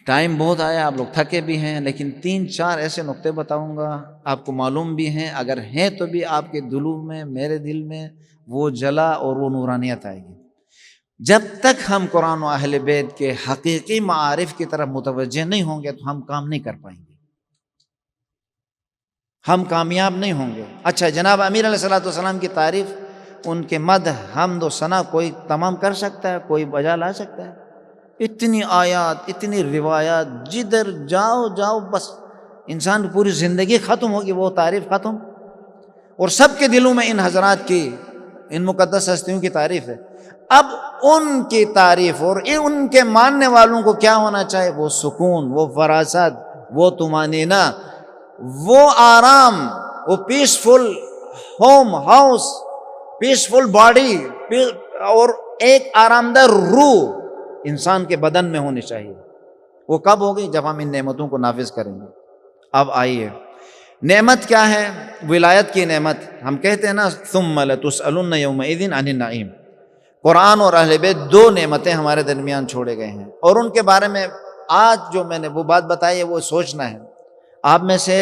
Speaker 5: ٹائم بہت آیا، آپ لوگ تھکے بھی ہیں، لیکن 3-4 ایسے نقطے بتاؤں گا، آپ کو معلوم بھی ہیں، اگر ہیں تو بھی آپ کے دلوں میں، میرے دل میں وہ جلا اور وہ نورانیت آئے گی. جب تک ہم قرآن و اہل بیت کے حقیقی معارف کی طرف متوجہ نہیں ہوں گے تو ہم کام نہیں کر پائیں گے، ہم کامیاب نہیں ہوں گے. اچھا، جناب امیر علیہ الصلوۃ والسلام کی تعریف، ان کے مدح، حمد و ثنا کوئی تمام کر سکتا ہے؟ کوئی بجا لا سکتا ہے؟ اتنی آیات، اتنی روایات، جدھر جاؤ بس انسان کی پوری زندگی ختم ہوگی وہ تعریف ختم. اور سب کے دلوں میں ان حضرات کی، ان مقدس ہستیوں کی تعریف ہے. اب ان کی تعریف اور ان کے ماننے والوں کو کیا ہونا چاہیے؟ وہ سکون، وہ فراست، وہ طمانینہ، وہ آرام، وہ peaceful home house, peaceful body, اور ایک آرام دہ روح انسان کے بدن میں ہونی چاہیے. وہ کب ہوگی؟ جب ہم ان نعمتوں کو نافذ کریں گے. اب آئیے، نعمت کیا ہے؟ ولایت کی نعمت. ہم کہتے ہیں نا ثم لتسألن یومئذ عن النعیم. قرآن اور اہل بیت 2 نعمتیں ہمارے درمیان چھوڑے گئے ہیں، اور ان کے بارے میں آج جو میں نے وہ بات بتائی ہے وہ سوچنا ہے. آپ میں سے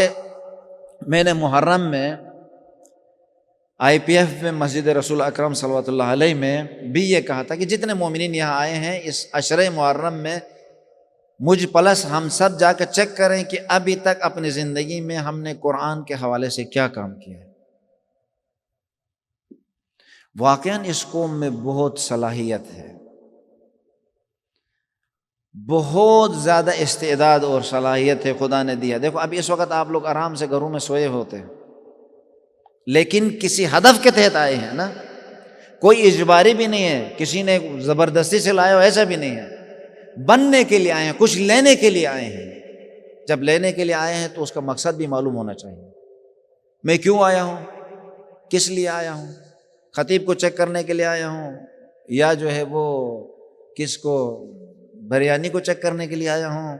Speaker 5: میں نے محرم میں IPF میں مسجد رسول اکرم صلوات اللہ علیہ میں بھی یہ کہا تھا کہ جتنے مومنین یہاں آئے ہیں اس عشرہ محرم میں، مجھ پلس ہم سب جا کر چیک کریں کہ ابھی تک اپنی زندگی میں ہم نے قرآن کے حوالے سے کیا کام کیا ہے. واقعاً اس قوم میں بہت صلاحیت ہے، بہت زیادہ استعداد اور صلاحیت ہے خدا نے دیا. دیکھو ابھی اس وقت آپ لوگ آرام سے گھروں میں سوئے ہوتے ہیں، لیکن کسی ہدف کے تحت آئے ہیں نا. کوئی اجباری بھی نہیں ہے، کسی نے زبردستی سے لایا ہو، ایسا بھی نہیں ہے. بننے کے لیے آئے ہیں، کچھ لینے کے لیے آئے ہیں. جب لینے کے لیے آئے ہیں تو اس کا مقصد بھی معلوم ہونا چاہیے. میں کیوں آیا ہوں، کس لیے آیا ہوں؟ خطیب کو چیک کرنے کے لیے آیا ہوں، یا جو ہے وہ کس کو بریانی کو چیک کرنے کے لیے آیا ہوں،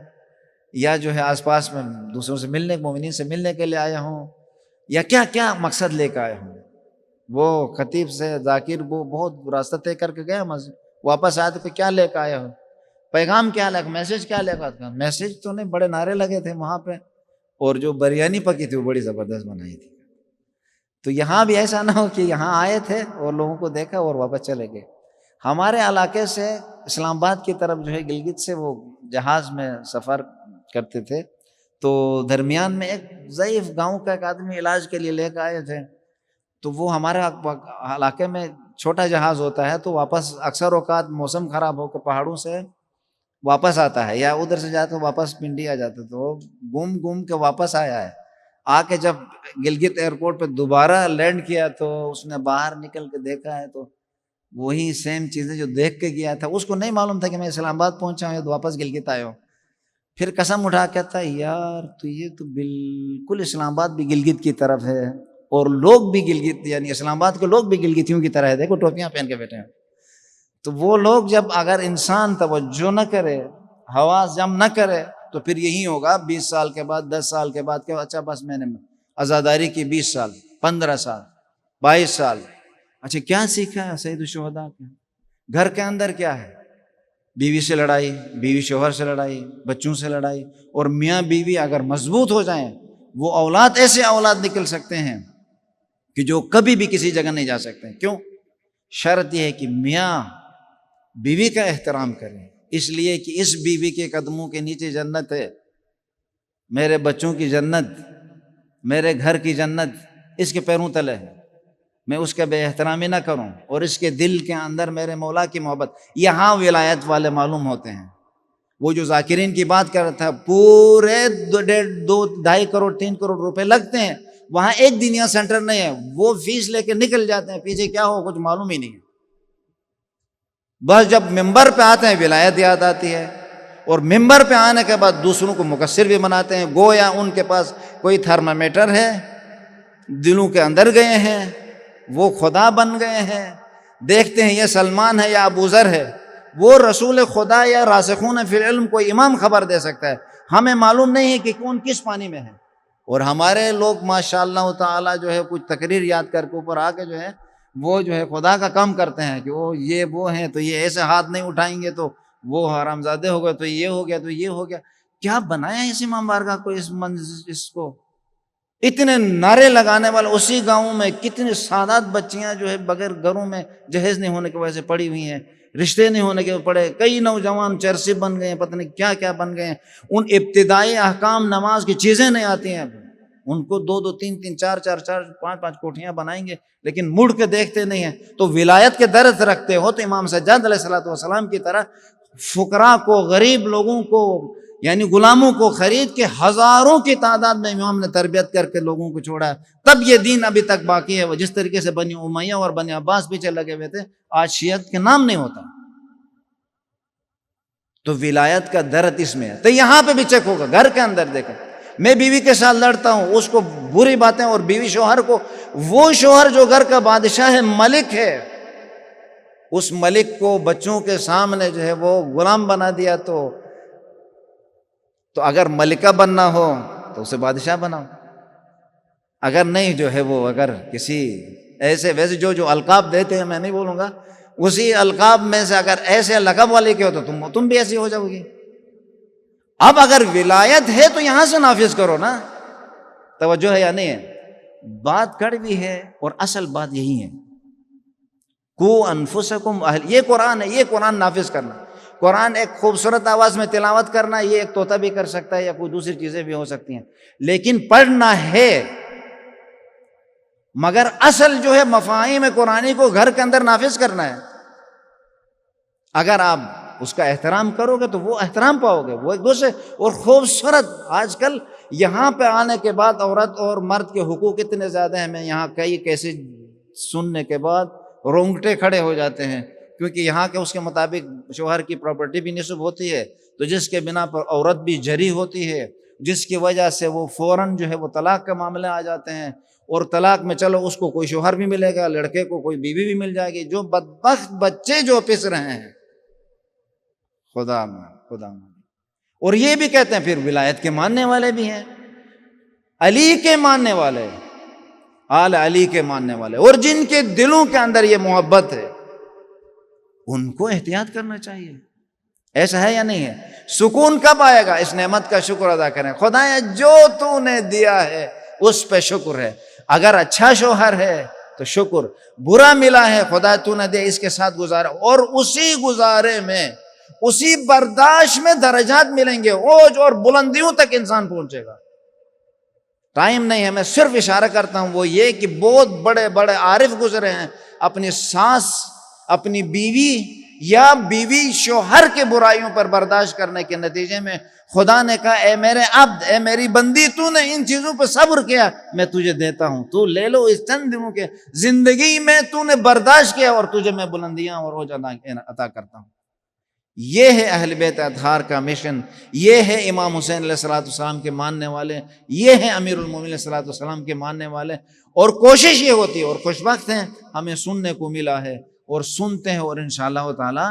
Speaker 5: یا جو ہے آس پاس میں دوسروں سے ملنے، مومنین سے ملنے کے لیے آیا ہوں، یا کیا کیا مقصد لے کے آیا ہوں۔ وہ خطیب سے ذاکر وہ بہت راستہ طے کر کے گیا مسجد، واپس آتے پہ کیا لے کے آیا ہو، پیغام کیا لے، میسج کیا لے کر، میسج تو نہیں، بڑے نعرے لگے تھے وہاں پہ، اور جو بریانی پکی تھی وہ بڑی زبردست بنائی تھی۔ تو یہاں بھی ایسا نہ ہو کہ یہاں آئے تھے اور لوگوں کو دیکھا اور واپس چلے گئے۔ ہمارے علاقے سے اسلام آباد کی طرف جو ہے گلگت سے وہ جہاز میں سفر کرتے تھے، تو درمیان میں ایک ضعیف گاؤں کا ایک آدمی علاج کے لیے لے کے آئے تھے، تو وہ ہمارے علاقے میں چھوٹا جہاز ہوتا ہے، تو واپس اکثر اوقات موسم خراب ہو کے پہاڑوں سے واپس آتا ہے، یا ادھر سے جاتا واپس پنڈی آ جاتا، تو گھوم گھوم کے واپس آیا ہے۔ آ کے جب گلگت ایئرپورٹ پہ دوبارہ لینڈ کیا تو اس نے باہر نکل کے دیکھا ہے تو وہی سیم چیزیں جو دیکھ کے گیا تھا، اس کو نہیں معلوم تھا کہ میں اسلام آباد پہنچا ہوں یا واپس گلگت آیا ہوں۔ پھر قسم اٹھا کے تھا، یار تو یہ تو بالکل اسلام آباد بھی گلگت کی طرف ہے اور لوگ بھی گلگت، یعنی اسلام آباد کے لوگ بھی گلگتیوں کی طرح ہے، دیکھو ٹوپیاں پہن کے بیٹھے ہیں۔ تو وہ لوگ جب اگر انسان توجہ نہ کرے، حواس جم نہ کرے، تو پھر یہی ہوگا 20 سال کے بعد، 10 سال کے بعد کہ اچھا بس میں نے عزاداری کی 20 سال، 15 سال، 22 سال، اچھا کیا سیکھا ہے سید الشہداء کے؟ گھر کے اندر کیا ہے؟ بیوی سے لڑائی، بیوی شوہر سے لڑائی، بچوں سے لڑائی، اور میاں بیوی اگر مضبوط ہو جائیں، وہ اولاد ایسے اولاد نکل سکتے ہیں کہ جو کبھی بھی کسی جگہ نہیں جا سکتے۔ کیوں؟ شرط یہ ہے کہ میاں بیوی کا احترام کریں، اس لیے کہ اس بیوی کے قدموں کے نیچے جنت ہے، میرے بچوں کی جنت، میرے گھر کی جنت اس کے پیروں تلے ہے، میں اس کا بے احترامی نہ کروں، اور اس کے دل کے اندر میرے مولا کی محبت۔ یہاں ولایت والے معلوم ہوتے ہیں۔ وہ جو ذاکرین کی بات کر رہا تھا، پورے 2.5 کروڑ 3 کروڑ روپے لگتے ہیں، وہاں ایک دنیا سینٹر نہیں ہے، وہ فیس لے کے نکل جاتے ہیں، پیچھے کیا ہو کچھ معلوم ہی نہیں ہے۔ بس جب ممبر پہ آتے ہیں ولایت یاد آتی ہے، اور ممبر پہ آنے کے بعد دوسروں کو مقصر بھی بناتے ہیں، گویا ان کے پاس کوئی تھرمامیٹر ہے، دلوں کے اندر گئے ہیں، وہ خدا بن گئے ہیں، دیکھتے ہیں یہ سلمان ہے یا ابو ذر ہے، وہ رسول خدا یا راسخون فی العلم کوئی امام خبر دے سکتا ہے، ہمیں معلوم نہیں ہے کہ کون کس پانی میں ہے۔ اور ہمارے لوگ ماشاءاللہ تعالی جو ہے کچھ تقریر یاد کر کے اوپر آ کے جو ہے وہ جو ہے خدا کا کام کرتے ہیں کہ وہ ہیں تو یہ ایسے ہاتھ نہیں اٹھائیں گے تو وہ حرامزادے ہو گئے، تو یہ ہو گیا، تو یہ ہو گیا۔ کیا بنایا اس امام بارگاہ کو، اس کو اتنے نعرے لگانے والے، اسی گاؤں میں کتنے سادات بچیاں جو ہے بغیر گھروں میں جہیز نہیں ہونے کی وجہ سے پڑی ہوئی ہیں، رشتے نہیں ہونے کے پڑے، کئی نوجوان چرسی بن گئے ہیں، پتہ نہیں کیا کیا بن گئے ہیں، ان ابتدائی احکام نماز کی چیزیں نہیں آتی ہیں، ان کو 2 3 3 4 4 5 5 کوٹھیاں بنائیں گے لیکن مڑ کے دیکھتے نہیں ہیں۔ تو ولایت کے درد رکھتے ہو تو امام سجاد علیہ السلام کی طرح فقراء کو، غریب لوگوں کو، یعنی غلاموں کو خرید کے ہزاروں کی تعداد میں امام نے تربیت کر کے لوگوں کو چھوڑا ہے، تب یہ دین ابھی تک باقی ہے۔ وہ جس طریقے سے بنی امیہ اور بنی عباس پیچھے لگے ہوئے تھے، آج شیعت کے نام نہیں ہوتا۔ تو ولایت کا درد اس میں ہے۔ تو یہاں پہ بھی چیک ہوگا، گھر کے اندر دیکھیں، میں بیوی کے ساتھ لڑتا ہوں، اس کو بری باتیں، اور بیوی شوہر کو، وہ شوہر جو گھر کا بادشاہ ہے، ملک ہے، اس ملک کو بچوں کے سامنے جو ہے وہ غلام بنا دیا، تو اگر ملکہ بننا ہو تو اسے بادشاہ بناؤ، اگر نہیں جو ہے وہ اگر کسی ایسے ویسے جو القاب دیتے ہیں، میں نہیں بولوں گا، اسی القاب میں سے اگر ایسے لقب والے کے ہو تو تم بھی ایسی ہو جاؤ گی۔ اب اگر ولایت ہے تو یہاں سے نافذ کرو نا، توجہ ہے یا نہیں ہے؟ بات کڑوی ہے اور اصل بات یہی ہے، کو انفسکم یہ قرآن ہے، یہ قرآن نافذ کرنا۔ قرآن ایک خوبصورت آواز میں تلاوت کرنا، یہ ایک طوطا بھی کر سکتا ہے یا کوئی دوسری چیزیں بھی ہو سکتی ہیں، لیکن پڑھنا ہے، مگر اصل جو ہے مفاہیم قرآنی کو گھر کے اندر نافذ کرنا ہے۔ اگر آپ اس کا احترام کرو گے تو وہ احترام پاؤ گے، وہ ایک دوسرے اور خوبصورت۔ آج کل یہاں پہ آنے کے بعد عورت اور مرد کے حقوق اتنے زیادہ ہیں، میں یہاں کئی کیسے سننے کے بعد رونگٹے کھڑے ہو جاتے ہیں، کیونکہ یہاں کے اس کے مطابق شوہر کی پراپرٹی بھی نصب ہوتی ہے، تو جس کے بنا پر عورت بھی جری ہوتی ہے، جس کی وجہ سے وہ فوراً جو ہے وہ طلاق کا معاملے آ جاتے ہیں، اور طلاق میں چلو اس کو کوئی شوہر بھی ملے گا، لڑکے کو کوئی بیوی بھی مل جائے گی، جو بدبخت بچے جو پس رہے ہیں خدا اور یہ بھی کہتے ہیں پھر ولایت کے ماننے والے بھی ہیں، علی کے ماننے والے، آل علی کے ماننے والے، اور جن کے دلوں کے اندر یہ محبت ہے ان کو احتیاط کرنا چاہیے۔ ایسا ہے یا نہیں ہے؟ سکون کب آئے گا؟ اس نعمت کا شکر ادا کریں، خدایا جو تو نے دیا ہے اس پہ شکر ہے، اگر اچھا شوہر ہے تو شکر، برا ملا ہے خدا تو نے دیا اس کے ساتھ گزارا، اور اسی گزارے میں اسی برداشت میں درجات ملیں گے، اوج اور بلندیوں تک انسان پہنچے گا۔ ٹائم نہیں ہے، میں صرف اشارہ کرتا ہوں، وہ یہ کہ بہت بڑے بڑے عارف گزرے ہیں، اپنی ساس، اپنی بیوی یا بیوی شوہر کے برائیوں پر برداشت کرنے کے نتیجے میں خدا نے کہا اے میرے عبد، اے میری بندی، تو نے ان چیزوں پہ صبر کیا، میں تجھے دیتا ہوں، تو لے لو اس چند دنوں کے زندگی میں تو نے برداشت کیا، اور تجھے میں بلندیاں اور اوج عطا کرتا ہوں۔ یہ ہے اہل بیت اطہار کا مشن، یہ ہے امام حسین علیہ السلام کے ماننے والے، یہ ہے امیر المومنین علیہ السلام کے ماننے والے، اور کوشش یہ ہوتی ہے، اور خوش بخت ہیں ہمیں سننے کو ملا ہے اور سنتے ہیں، اور انشاءاللہ تعالی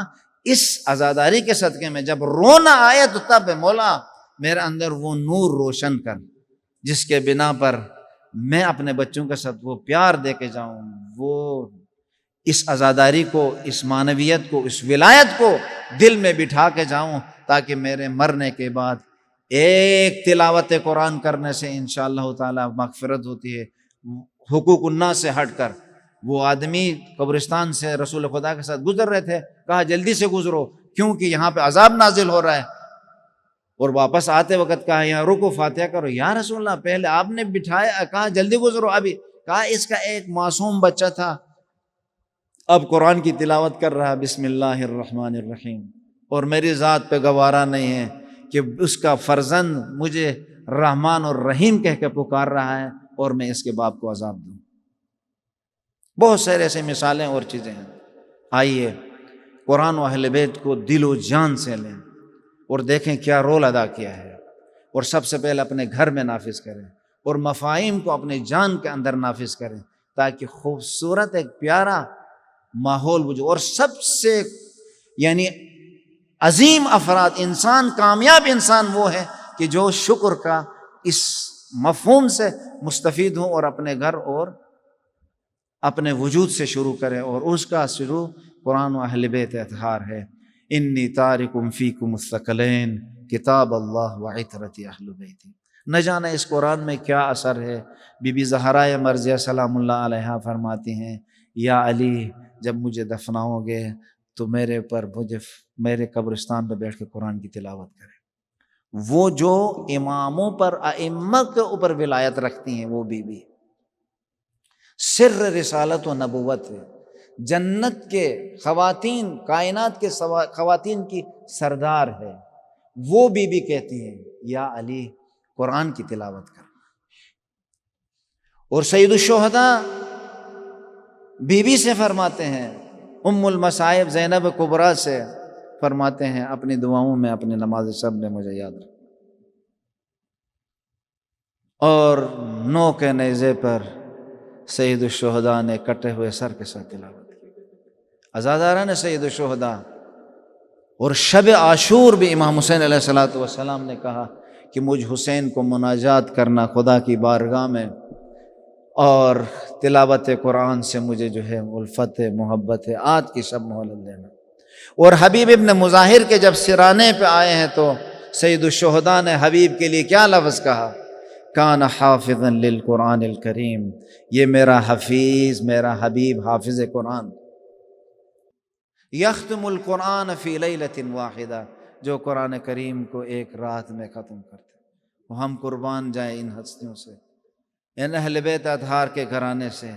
Speaker 5: اس عزاداری کے صدقے میں جب رونا آئے تو تب مولا میرے اندر وہ نور روشن کر جس کے بنا پر میں اپنے بچوں کے ساتھ وہ پیار دے کے جاؤں، وہ اس عزاداری کو، اس معنویت کو، اس ولایت کو دل میں بٹھا کے جاؤں، تاکہ میرے مرنے کے بعد ایک تلاوت قرآن کرنے سے انشاءاللہ تعالی مغفرت ہوتی ہے۔ حقوق الناس سے ہٹ کر وہ آدمی قبرستان سے رسول خدا کے ساتھ گزر رہے تھے، کہا جلدی سے گزرو کیونکہ یہاں پہ عذاب نازل ہو رہا ہے، اور واپس آتے وقت کہا یہاں رکو فاتحہ کرو، یا رسول اللہ پہلے آپ نے بٹھایا، کہا جلدی گزرو، ابھی کہا اس کا ایک معصوم بچہ تھا اب قرآن کی تلاوت کر رہا بسم اللہ الرحمن الرحیم، اور میری ذات پہ گوارا نہیں ہے کہ اس کا فرزند مجھے رحمان اور رحیم کہہ کے پکار رہا ہے اور میں اس کے باپ کو عذاب دوں۔ بہت سارے ایسے مثالیں اور چیزیں ہیں۔ آئیے قرآن و اہل بیت کو دل و جان سے لیں اور دیکھیں کیا رول ادا کیا ہے، اور سب سے پہلے اپنے گھر میں نافذ کریں اور مفاہیم کو اپنے جان کے اندر نافذ کریں، تاکہ خوبصورت ایک پیارا ماحول وجود، اور سب سے یعنی عظیم افراد انسان، کامیاب انسان وہ ہے کہ جو شکر کا اس مفہوم سے مستفید ہوں اور اپنے گھر اور اپنے وجود سے شروع کرے، اور اس کا شروع قرآن و اہل بیت اطہار ہے۔ انی تارکم فیکم الثقلین کتاب اللہ و عطرتی اہل بیتی۔ نہ جانے اس قرآن میں کیا اثر ہے۔ بی بی زہرا مرضیہ سلام اللہ علیہا فرماتی ہیں یا علی جب مجھے دفناؤ گے تو میرے قبرستان پہ بیٹھ کے قرآن کی تلاوت کرے۔ وہ جو اماموں پر، ائمہ کے اوپر ولایت رکھتی ہیں، وہ بیوی سر رسالت و نبوت ہے، جنت کے خواتین، کائنات کے خواتین کی سردار ہے، وہ بیوی کہتی ہیں یا علی قرآن کی تلاوت کر۔ اور سید الشہداء بیوی سے فرماتے ہیں، ام المصائب زینب کبریٰ سے فرماتے ہیں اپنی دعاؤں میں، اپنی نماز شب میں مجھے یاد رکھ۔ اور 9 کے نیزے پر سید الشہداء نے کٹے ہوئے سر کے ساتھ تلاوت کی، عزادارہ نے سید الشہداء۔ اور شب عاشور بھی امام حسین علیہ السلام نے کہا کہ مجھ حسین کو مناجات کرنا خدا کی بارگاہ میں، اور تلاوت قرآن سے مجھے جو ہے الفت ہے، محبت ہے، آج کی شب مہلت دینا۔ اور حبیب ابن مظاہر کے جب سرانے پہ آئے ہیں تو سید الشہداء نے حبیب کے لیے کیا لفظ کہا؟ کان حافظا للقرآن الکریم، یہ میرا حفیظ، میرا حبیب حافظ قرآن، یختم القرآن فی لیلۃ واحدہ، جو قرآن کریم کو ایک رات میں ختم کرتے۔ ہم قربان جائیں ان ہستیوں سے، ان اہل بیت اطہار کے گھرانے سے،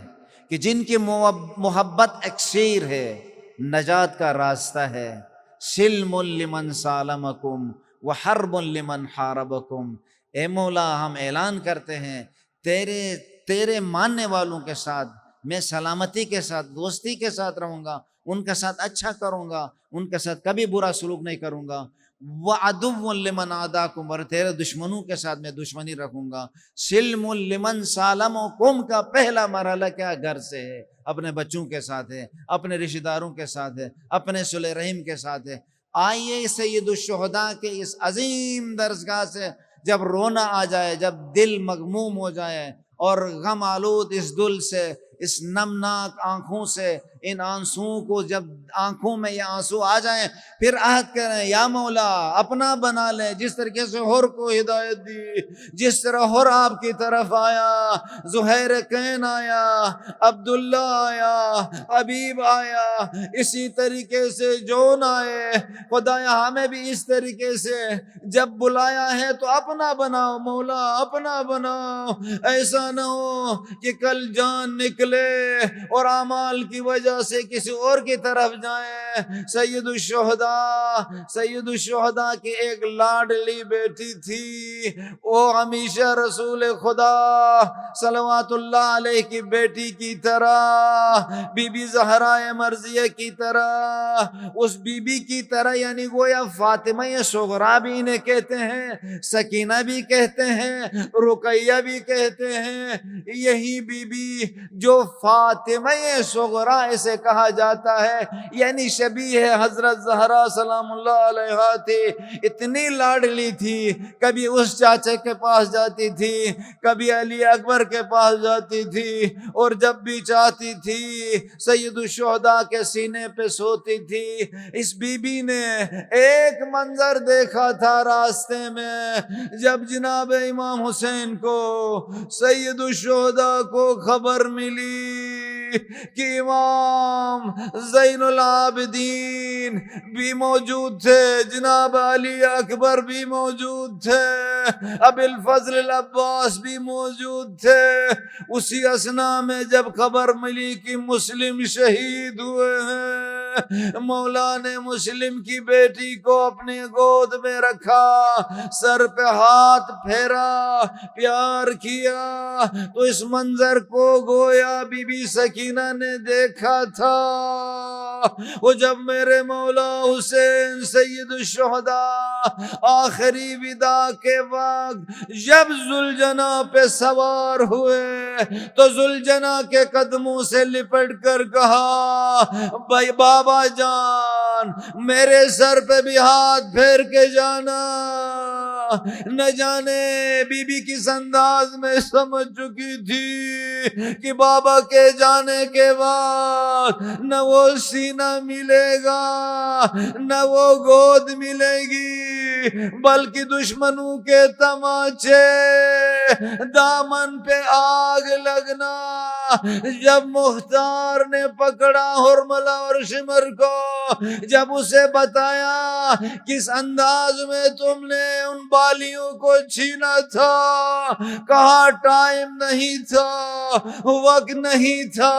Speaker 5: کہ جن کی محبت اکثیر ہے، نجات کا راستہ ہے۔ سلم لمن سالمکم وحرب لمن حاربکم، اے مولا ہم اعلان کرتے ہیں تیرے ماننے والوں کے ساتھ میں سلامتی کے ساتھ دوستی کے ساتھ رہوں گا، ان کے ساتھ اچھا کروں گا، ان کے ساتھ کبھی برا سلوک نہیں کروں گا۔ وَعَدُوٌّ لِّمَنْ عَادَاكُمْ، اور تیرے دشمنوں کے ساتھ میں دشمنی رکھوں گا۔ سِلْمٌ لِّمَنْ سَالَمَكُمْ کا پہلا مرحلہ کیا؟ گھر سے ہے، اپنے بچوں کے ساتھ ہے، اپنے رشتہ داروں کے ساتھ ہے، اپنے صلہ رحم کے ساتھ ہے۔ آئیے سید الشہداء کے اس عظیم درسگاہ سے جب رونا آ جائے، جب دل مغموم ہو جائے اور غم آلود اس دل سے، اس نمناک آنکھوں سے، ان آنسوؤں کو جب آنکھوں میں یہ آنسو آ جائیں، پھر عہد کریں یا مولا اپنا بنا لیں، جس طریقے سے حر کو ہدایت دی، جس طرح حر آپ کی طرف آیا، زہیر کین آیا، عبداللہ آیا، حبیب آیا، اسی طریقے سے جون آئے، خدایا ہمیں بھی اس طریقے سے جب بلایا ہے تو اپنا بناؤ مولا، اپنا بناؤ، ایسا نہ ہو کہ کل جان نکلے اور اعمال کی وجہ سے کسی اور کی طرف جائیں۔ سید الشہداء کی ایک لاڈلی بیٹی تھی، وہ ہمیشہ رسول خدا صلوات اللہ علیہ کی بیٹی کی طرح، بی بی زہرا مرضیہ کی طرح، اس بی بی کی طرح، یعنی گویا فاطمہ صغرا بھی انہیں کہتے ہیں، سکینہ بھی کہتے ہیں، رقیہ بھی کہتے ہیں، یہی بی بی جو فاطمہ صغرا اسے کہا جاتا ہے، یعنی شبیہ حضرت زہرا سلام اللہ علیہا تھی، اتنی لاڈلی تھی، کبھی اس چاچے کے پاس جاتی تھی، کبھی علی اکبر کے پاس جاتی تھی، اور جب بھی چاہتی تھی سید الشہداء کے سینے پہ سوتی تھی۔ اس بی بی نے ایک منظر دیکھا تھا راستے میں، جب جناب امام حسین کو، سید الشہداء کو خبر ملی کہ امام زین العابدین بھی موجود تھے، جناب علی اکبر بھی موجود تھے، ابی الفضل العباس بھی موجود تھے، اسی اثنا میں جب خبر ملی کہ مسلم شہید ہوئے ہیں، مولا نے مسلم کی بیٹی کو اپنے گود میں رکھا، سر پہ ہاتھ پھیرا، پیار کیا، تو اس منظر کو گویا بی بی سکینہ نے دیکھا تھا۔ وہ جب میرے مولا حسین سید الشہداء آخری ودا کے وقت جب ذوالجناح پہ سوار ہوئے تو ذوالجناح کے قدموں سے لپٹ کر کہا، بھائی بابا جان میرے سر پہ بھی ہاتھ پھیر کے جانا۔ نہ جانے بی بی کس انداز میں سمجھ چکی تھی کہ بابا کے جانے کے بعد نہ وہ سینہ ملے گا نہ وہ گود ملے گی، بلکہ دشمنوں کے تماچے، دامن پہ آگ لگنا۔ جب مختار نے پکڑا حرملہ اور شمر کو، جب اسے بتایا کس انداز میں تم نے ان بالیوں کو چھینا تھا، کہا ٹائم نہیں تھا، وقت نہیں تھا،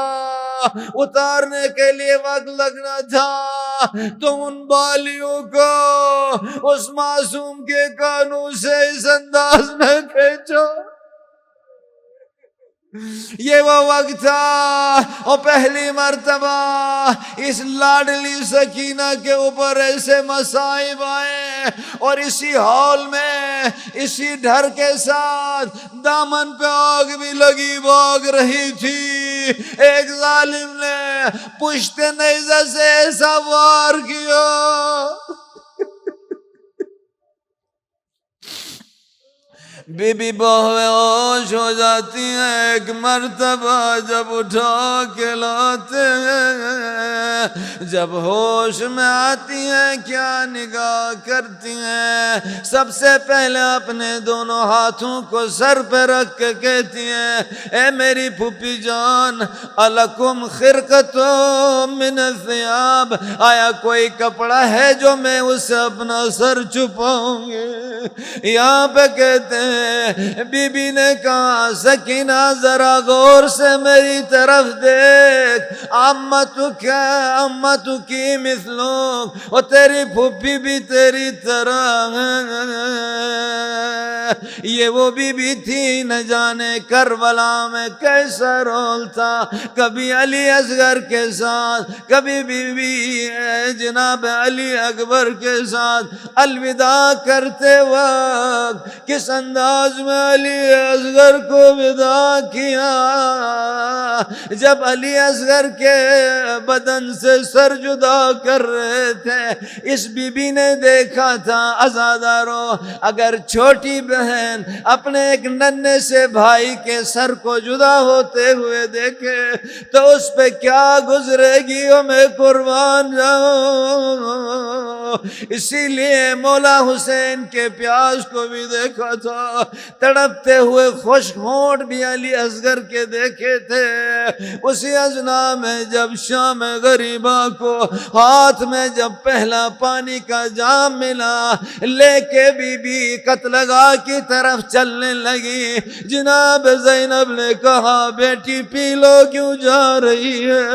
Speaker 5: اتارنے کے لیے وقت لگنا تھا، تو ان بالیوں کو اس معصوم کے کانوں سے اس انداز میں کھینچا۔ یہ وہ وقت تھا اور پہلی مرتبہ اس لاڈلی سکینہ کے اوپر ایسے مصائب آئے، اور اسی حال میں اسی ڈر کے ساتھ دامن پہ آگ بھی لگی بھاگ رہی تھی، ایک ظالم نے پشت نیزہ سے ایسا وار کیا، بی بی بے ہوش ہو جاتی ہیں۔ ایک مرتبہ جب اٹھا کے لاتے ہیں، جب ہوش میں آتی ہیں کیا نگاہ کرتی ہیں، سب سے پہلے اپنے دونوں ہاتھوں کو سر پہ رکھ کے کہتی ہیں، اے میری پھوپھی جان، الکم خرقۃ من الثیاب، آیا کوئی کپڑا ہے جو میں اسے اپنا سر چھپاؤں گی؟ یہاں پہ کہتے ہیں بی بی نے کہا سکینہ ذرا غور سے میری طرف دیکھ، امتو کی مثلوک، اور تیری پھوپھی بھی تیری طرح ہے۔ یہ وہ بی بی تھی، نہ جانے کربلا میں کیسا رول تھا، کبھی علی اصغر کے ساتھ، کبھی بی بی جناب علی اکبر کے ساتھ الوداع کرتے وقت کس انداز میں علی اصغر کو وداع کیا۔ جب علی اصغر کے بدن سے سر جدا کر رہے تھے، اس بی بی نے دیکھا تھا عزادارو، اگر چھوٹی بہن اپنے ایک ننھے سے بھائی کے سر کو جدا ہوتے ہوئے دیکھے تو اس پہ کیا گزرے گی، اور میں قربان جاؤں۔ اسی لیے مولا حسین کے پیاس کو بھی دیکھا تھا، تڑپتے ہوئے خشک ہونٹ بھی علی اصغر کے دیکھے تھے۔ اسی اثنا میں جب شام غریبہ کو ہاتھ میں جب پہلا پانی کا جام ملا، لے کے بی بی قتلگاہ کی طرف چلنے لگی، جناب زینب نے کہا بیٹی پی لو، کیوں جا رہی ہے؟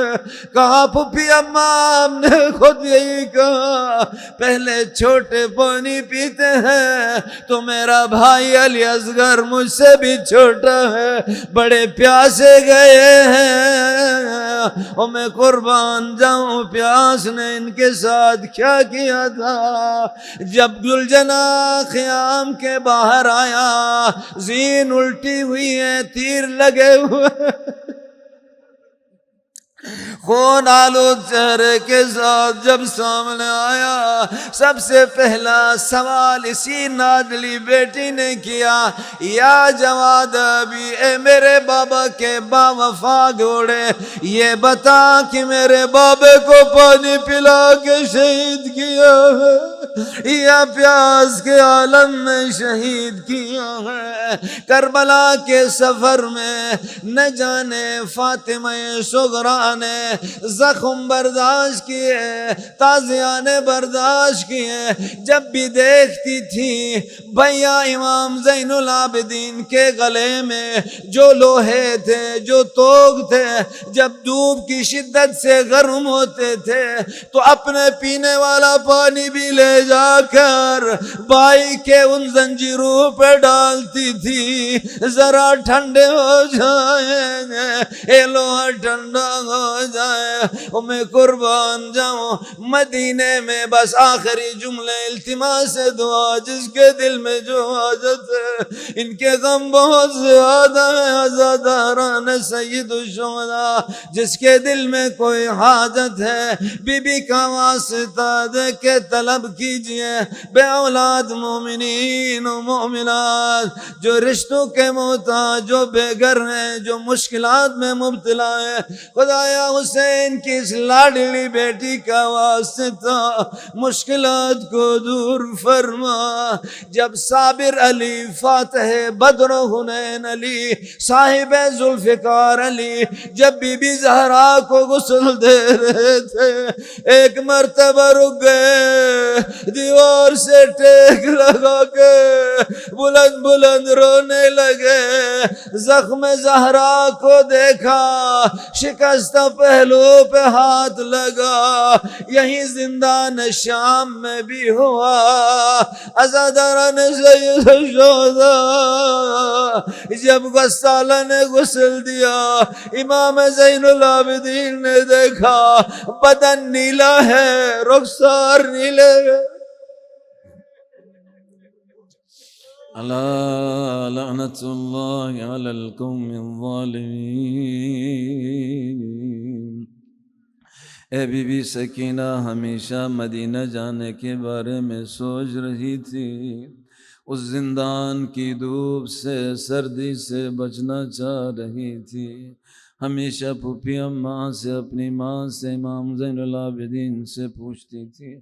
Speaker 5: کہا پھپھی اماں ہم نے خود یہی کہا، پہلے چھوٹے پانی پیتے ہیں، تو میرا بھائی علی اصغر مجھ سے بھی چھوٹا ہے، بڑے پیاسے گئے ہیں، اور میں قربان جاؤں پیاس نے ان کے ساتھ کیا کیا تھا۔ جب گلجنا خیام کے باہر آیا، زین الٹی ہوئی ہے، تیر لگے ہوئے، خون آلود چہرے کے ساتھ جب سامنے آیا، سب سے پہلا سوال اسی نادلی بیٹی نے کیا، یا جواد ابی، اے میرے بابا کے با وفا گھوڑے، یہ بتا کہ میرے بابے کو پانی پلا کے شہید کیا ہے یا پیاس کے عالم میں شہید کیا ہے؟ کربلا کے سفر میں نہ جانے فاطمہ صغریٰ نے زخم برداشت کیے، تازیاں نے برداشت کیے، جب بھی دیکھتی تھی بھیا امام زین العابدین کے گلے میں جو لوہے تھے، جو توگ تھے، جب دھوپ کی شدت سے گرم ہوتے تھے تو اپنے پینے والا پانی بھی لے جا کر بھائی کے ان زنجیروں پہ ڈالتی تھی، ذرا ٹھنڈے ہو جائیں گے، اے لوہا ٹھنڈا ہو جائے۔ میں قربان جاؤں، مدینے میں بس آخری جملے التماس دعا، جس کے دل میں جو حاجت ہے، ان کے غم بہت زیادہ ہے، عزاداران سید الشہداء، جس کے دل میں کوئی حاجت ہے بی بی کا واسطہ دے کے طلب کیجئے۔ بے اولاد مومنین و مومنات، جو رشتوں کے محتاج، جو بے گھر ہیں، جو مشکلات میں مبتلا ہے، خدایا حسین کی اس لاڈلی بیٹی کا واسطہ مشکلات کو دور فرما۔ جب صابر علی، فاتح بدر و حنین علی، صاحب ذوالفقار علی جب بی بی زہرا کو غسل دے رہے تھے، ایک مرتبہ رک گئے، دیوار سے ٹیک لگا کے بلند بلند رونے لگے، زخم زہرا کو دیکھا، شکستہ پہلو پہ ہاتھ لگا، یہی زندان شام میں بھی ہوا۔ عزاداران سید الشہداء، جب غسالہ نے غسل دیا، امام زین العابدین نے دیکھا بدن نیلا ہے، رخسار نیلے ہے۔
Speaker 6: الا لعنت اللہ علی القوم الظالمین۔ اے بی بی سکینہ ہمیشہ مدینہ جانے کے بارے میں سوچ رہی تھی، اس زندان کی دھوپ سے، سردی سے بچنا چاہ رہی تھی، ہمیشہ پھوپھی اماں سے، اپنی ماں سے، امام زین العابدین سے پوچھتی تھی،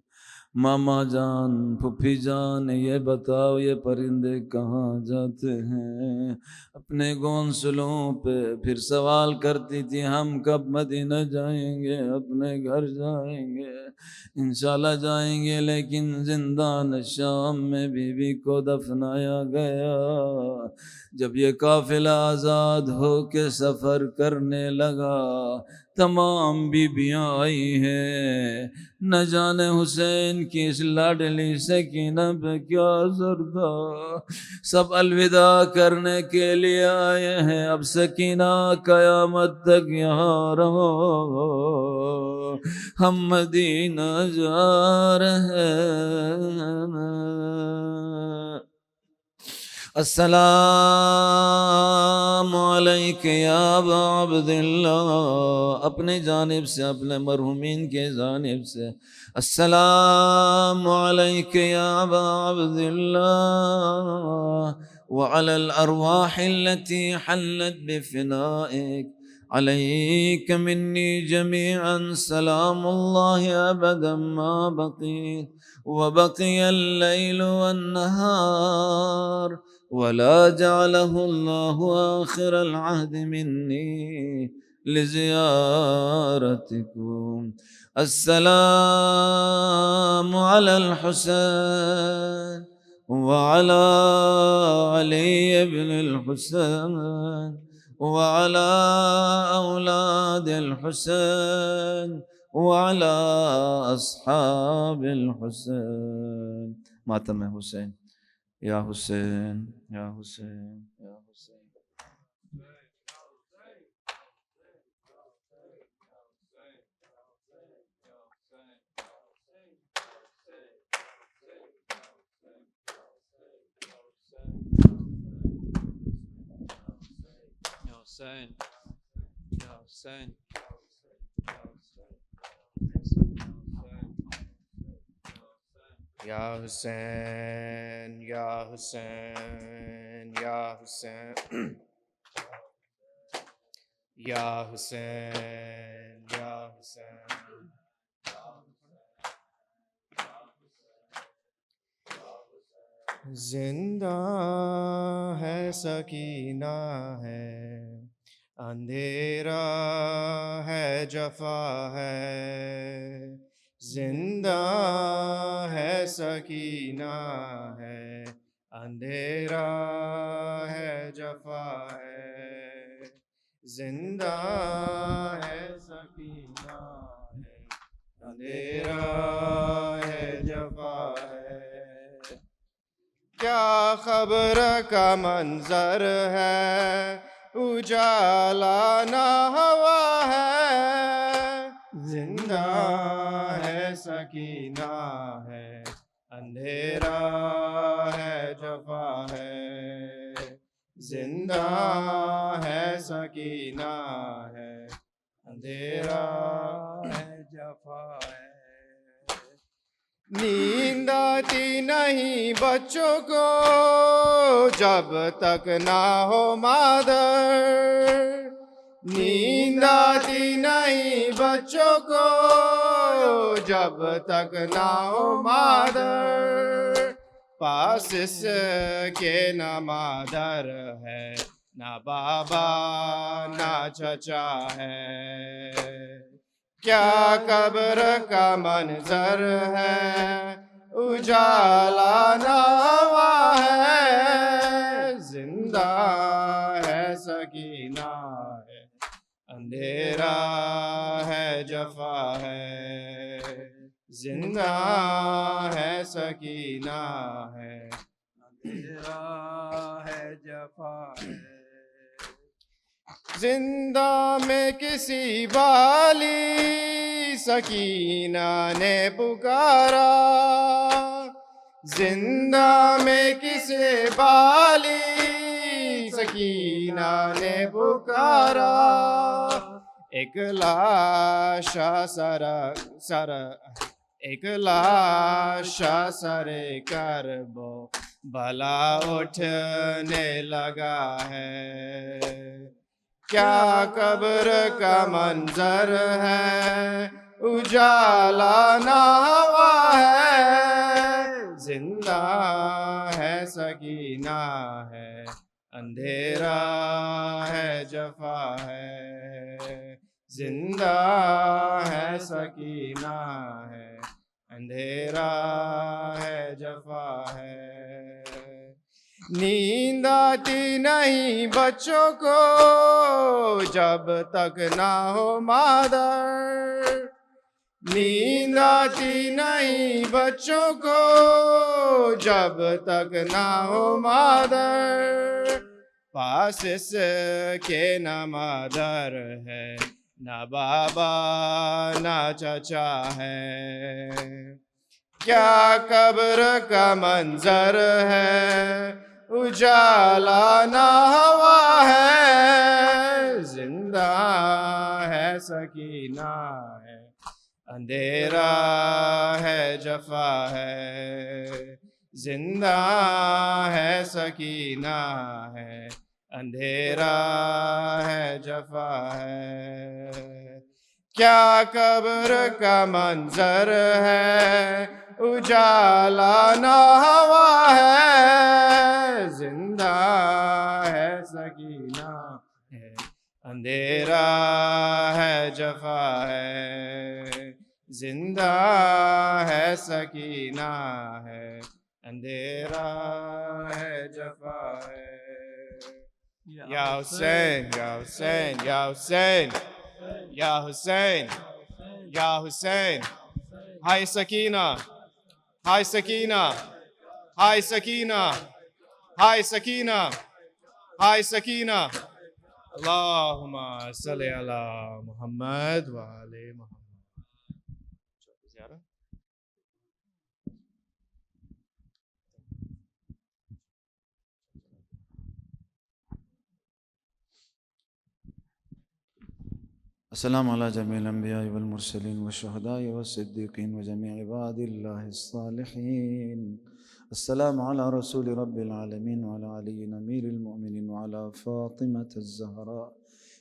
Speaker 6: ماما جان پھپھی جان یہ بتاؤ یہ پرندے کہاں جاتے ہیں؟ اپنے گھونسلوں پہ پھر سوال کرتی تھی ہم کب مدینہ جائیں گے، اپنے گھر جائیں گے، انشاءاللہ جائیں گے، لیکن زندان شام میں بی بی کو دفنایا گیا۔ جب یہ قافلہ آزاد ہو کے سفر کرنے لگا، تمام بیبیاں آئی ہیں، نہ جانے حسین کی اس لاڈلی سکینہ پہ کیا اثر تھا، سب الوداع کرنے کے لیے آئے ہیں، اب سکینہ قیامت تک یہاں رہو، ہم مدینہ جا رہے ہیں۔ السلام علیک یا ابا عبداللہ، اپنی جانب سے اپنے مرحومین کے جانب سے السلام علیک یا ابا عبداللہ وعلى الارواح التي حلت بفنائك عليك مني جميعا سلام الله ابدا ما بقيت وبقي الليل والنهار ولا جعله الله آخر العهد مني لزيارتكم۔ السلام على الحسين وعلى علي بن الحسين وعلى أولاد الحسين وعلى أصحاب الحسين۔ ماتم حسین یا حسین یا حسین یا حسین۔
Speaker 2: حسین یا حسین
Speaker 3: یا حسین یا حسین یا حسین یا حسین یا حسین۔ زندہ ہے سکینہ ہے، اندھیرا ہے جفا ہے، زندہ ہے سکینہ ہے، اندھیرا ہے جفا ہے، زندہ ہے سکینہ ہے، اندھیرا ہے جفا ہے۔ کیا خبر کا منظر ہے، اجالا نہ ہوا ہے، زندہ ہے سکینہ ہے، اندھیرا ہے جفا ہے، زندہ ہے سکینہ ہے، اندھیرا ہے جفا ہے۔ نیند آتی نہیں بچوں کو جب تک نہ ہو مادر، نیند آتی نہیں بچوں کو جب تک نہ ہو مادر، پاس اس کے نہ مادر ہے، نہ بابا نہ چچا ہے۔ کیا قبر کا منظر ہے، اجالا نہ ہوا ہے، زندہ ہے سکینہ ہے، اندھیرا ہے جفا ہے، زندہ ہے سکینہ ہے، اندھیرا ہے جفا ہے۔ زندہ میں کسی والی سکینہ نے پکارا، زندہ میں کسی والی سکینہ نے پکارا، ایک لاشا ایک لاشا سر کربو بلا اٹھنے لگا ہے۔ کیا قبر کا منظر ہے، اجالا نہ ہوا ہے، زندہ ہے سکینہ ہے اندھیرا ہے جفا ہے زندہ ہے سکینہ ہے اندھیرا ہے جفا ہے نیند آتی نہیں بچوں کو جب تک نہ ہو مادر نیند آتی نہیں بچوں کو جب تک نہ ہو مادر پاس اس کے نہ مادر ہے نہ بابا نہ چچا ہے کیا قبر کا منظر ہے اجالا نہ ہوا ہے زندہ ہے سکینہ ہے اندھیرا ہے جفا ہے زندہ ہے سکینہ ہے اندھیرا ہے جفا ہے کیا قبر کا منظر ہے اجالا نہ ہوا ہے زندہ ہے سکینہ ہے اندھیرا ہے جفا ہے زندہ ہے سکینہ ہے اندھیرا ہے جفا ہے یا حسین یا حسین یا حسین یا حسین یا حسین ہائے سکینہ ہائے سکینہ ہائے سکینہ ہائے سکینہ ہائے سکینہ اللہم صلی علی محمد وآل محمد
Speaker 5: السلام علی جمیع الانبیاء والمرسلین والشہداء والصدیقین وجمیع عباد اللہ الصالحین السلام علی رسول رب العالمین وعلی علی امیر المؤمنین وعلی فاطمة الزہراء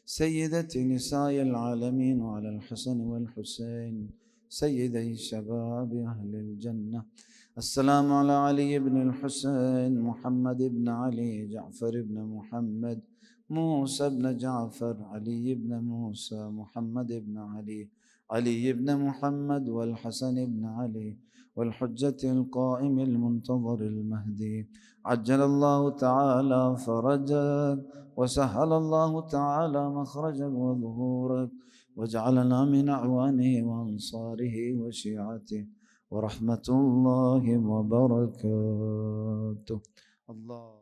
Speaker 5: سیدۃ نساء العالمین وعلی الحسن والحسین سیدی شباب اہل الجنہ السلام علی علی بن الحسین محمد بن علی جعفر بن محمد موسى بن جعفر علي بن موسى محمد بن علي علي بن محمد والحسن بن علي والحجة القائم المنتظر المهدي عجل الله تعالى فرجك وسهل الله تعالى مخرجك وظهورك وجعلنا من أعوانه وأنصاره وشيعته ورحمة الله وبركاته الله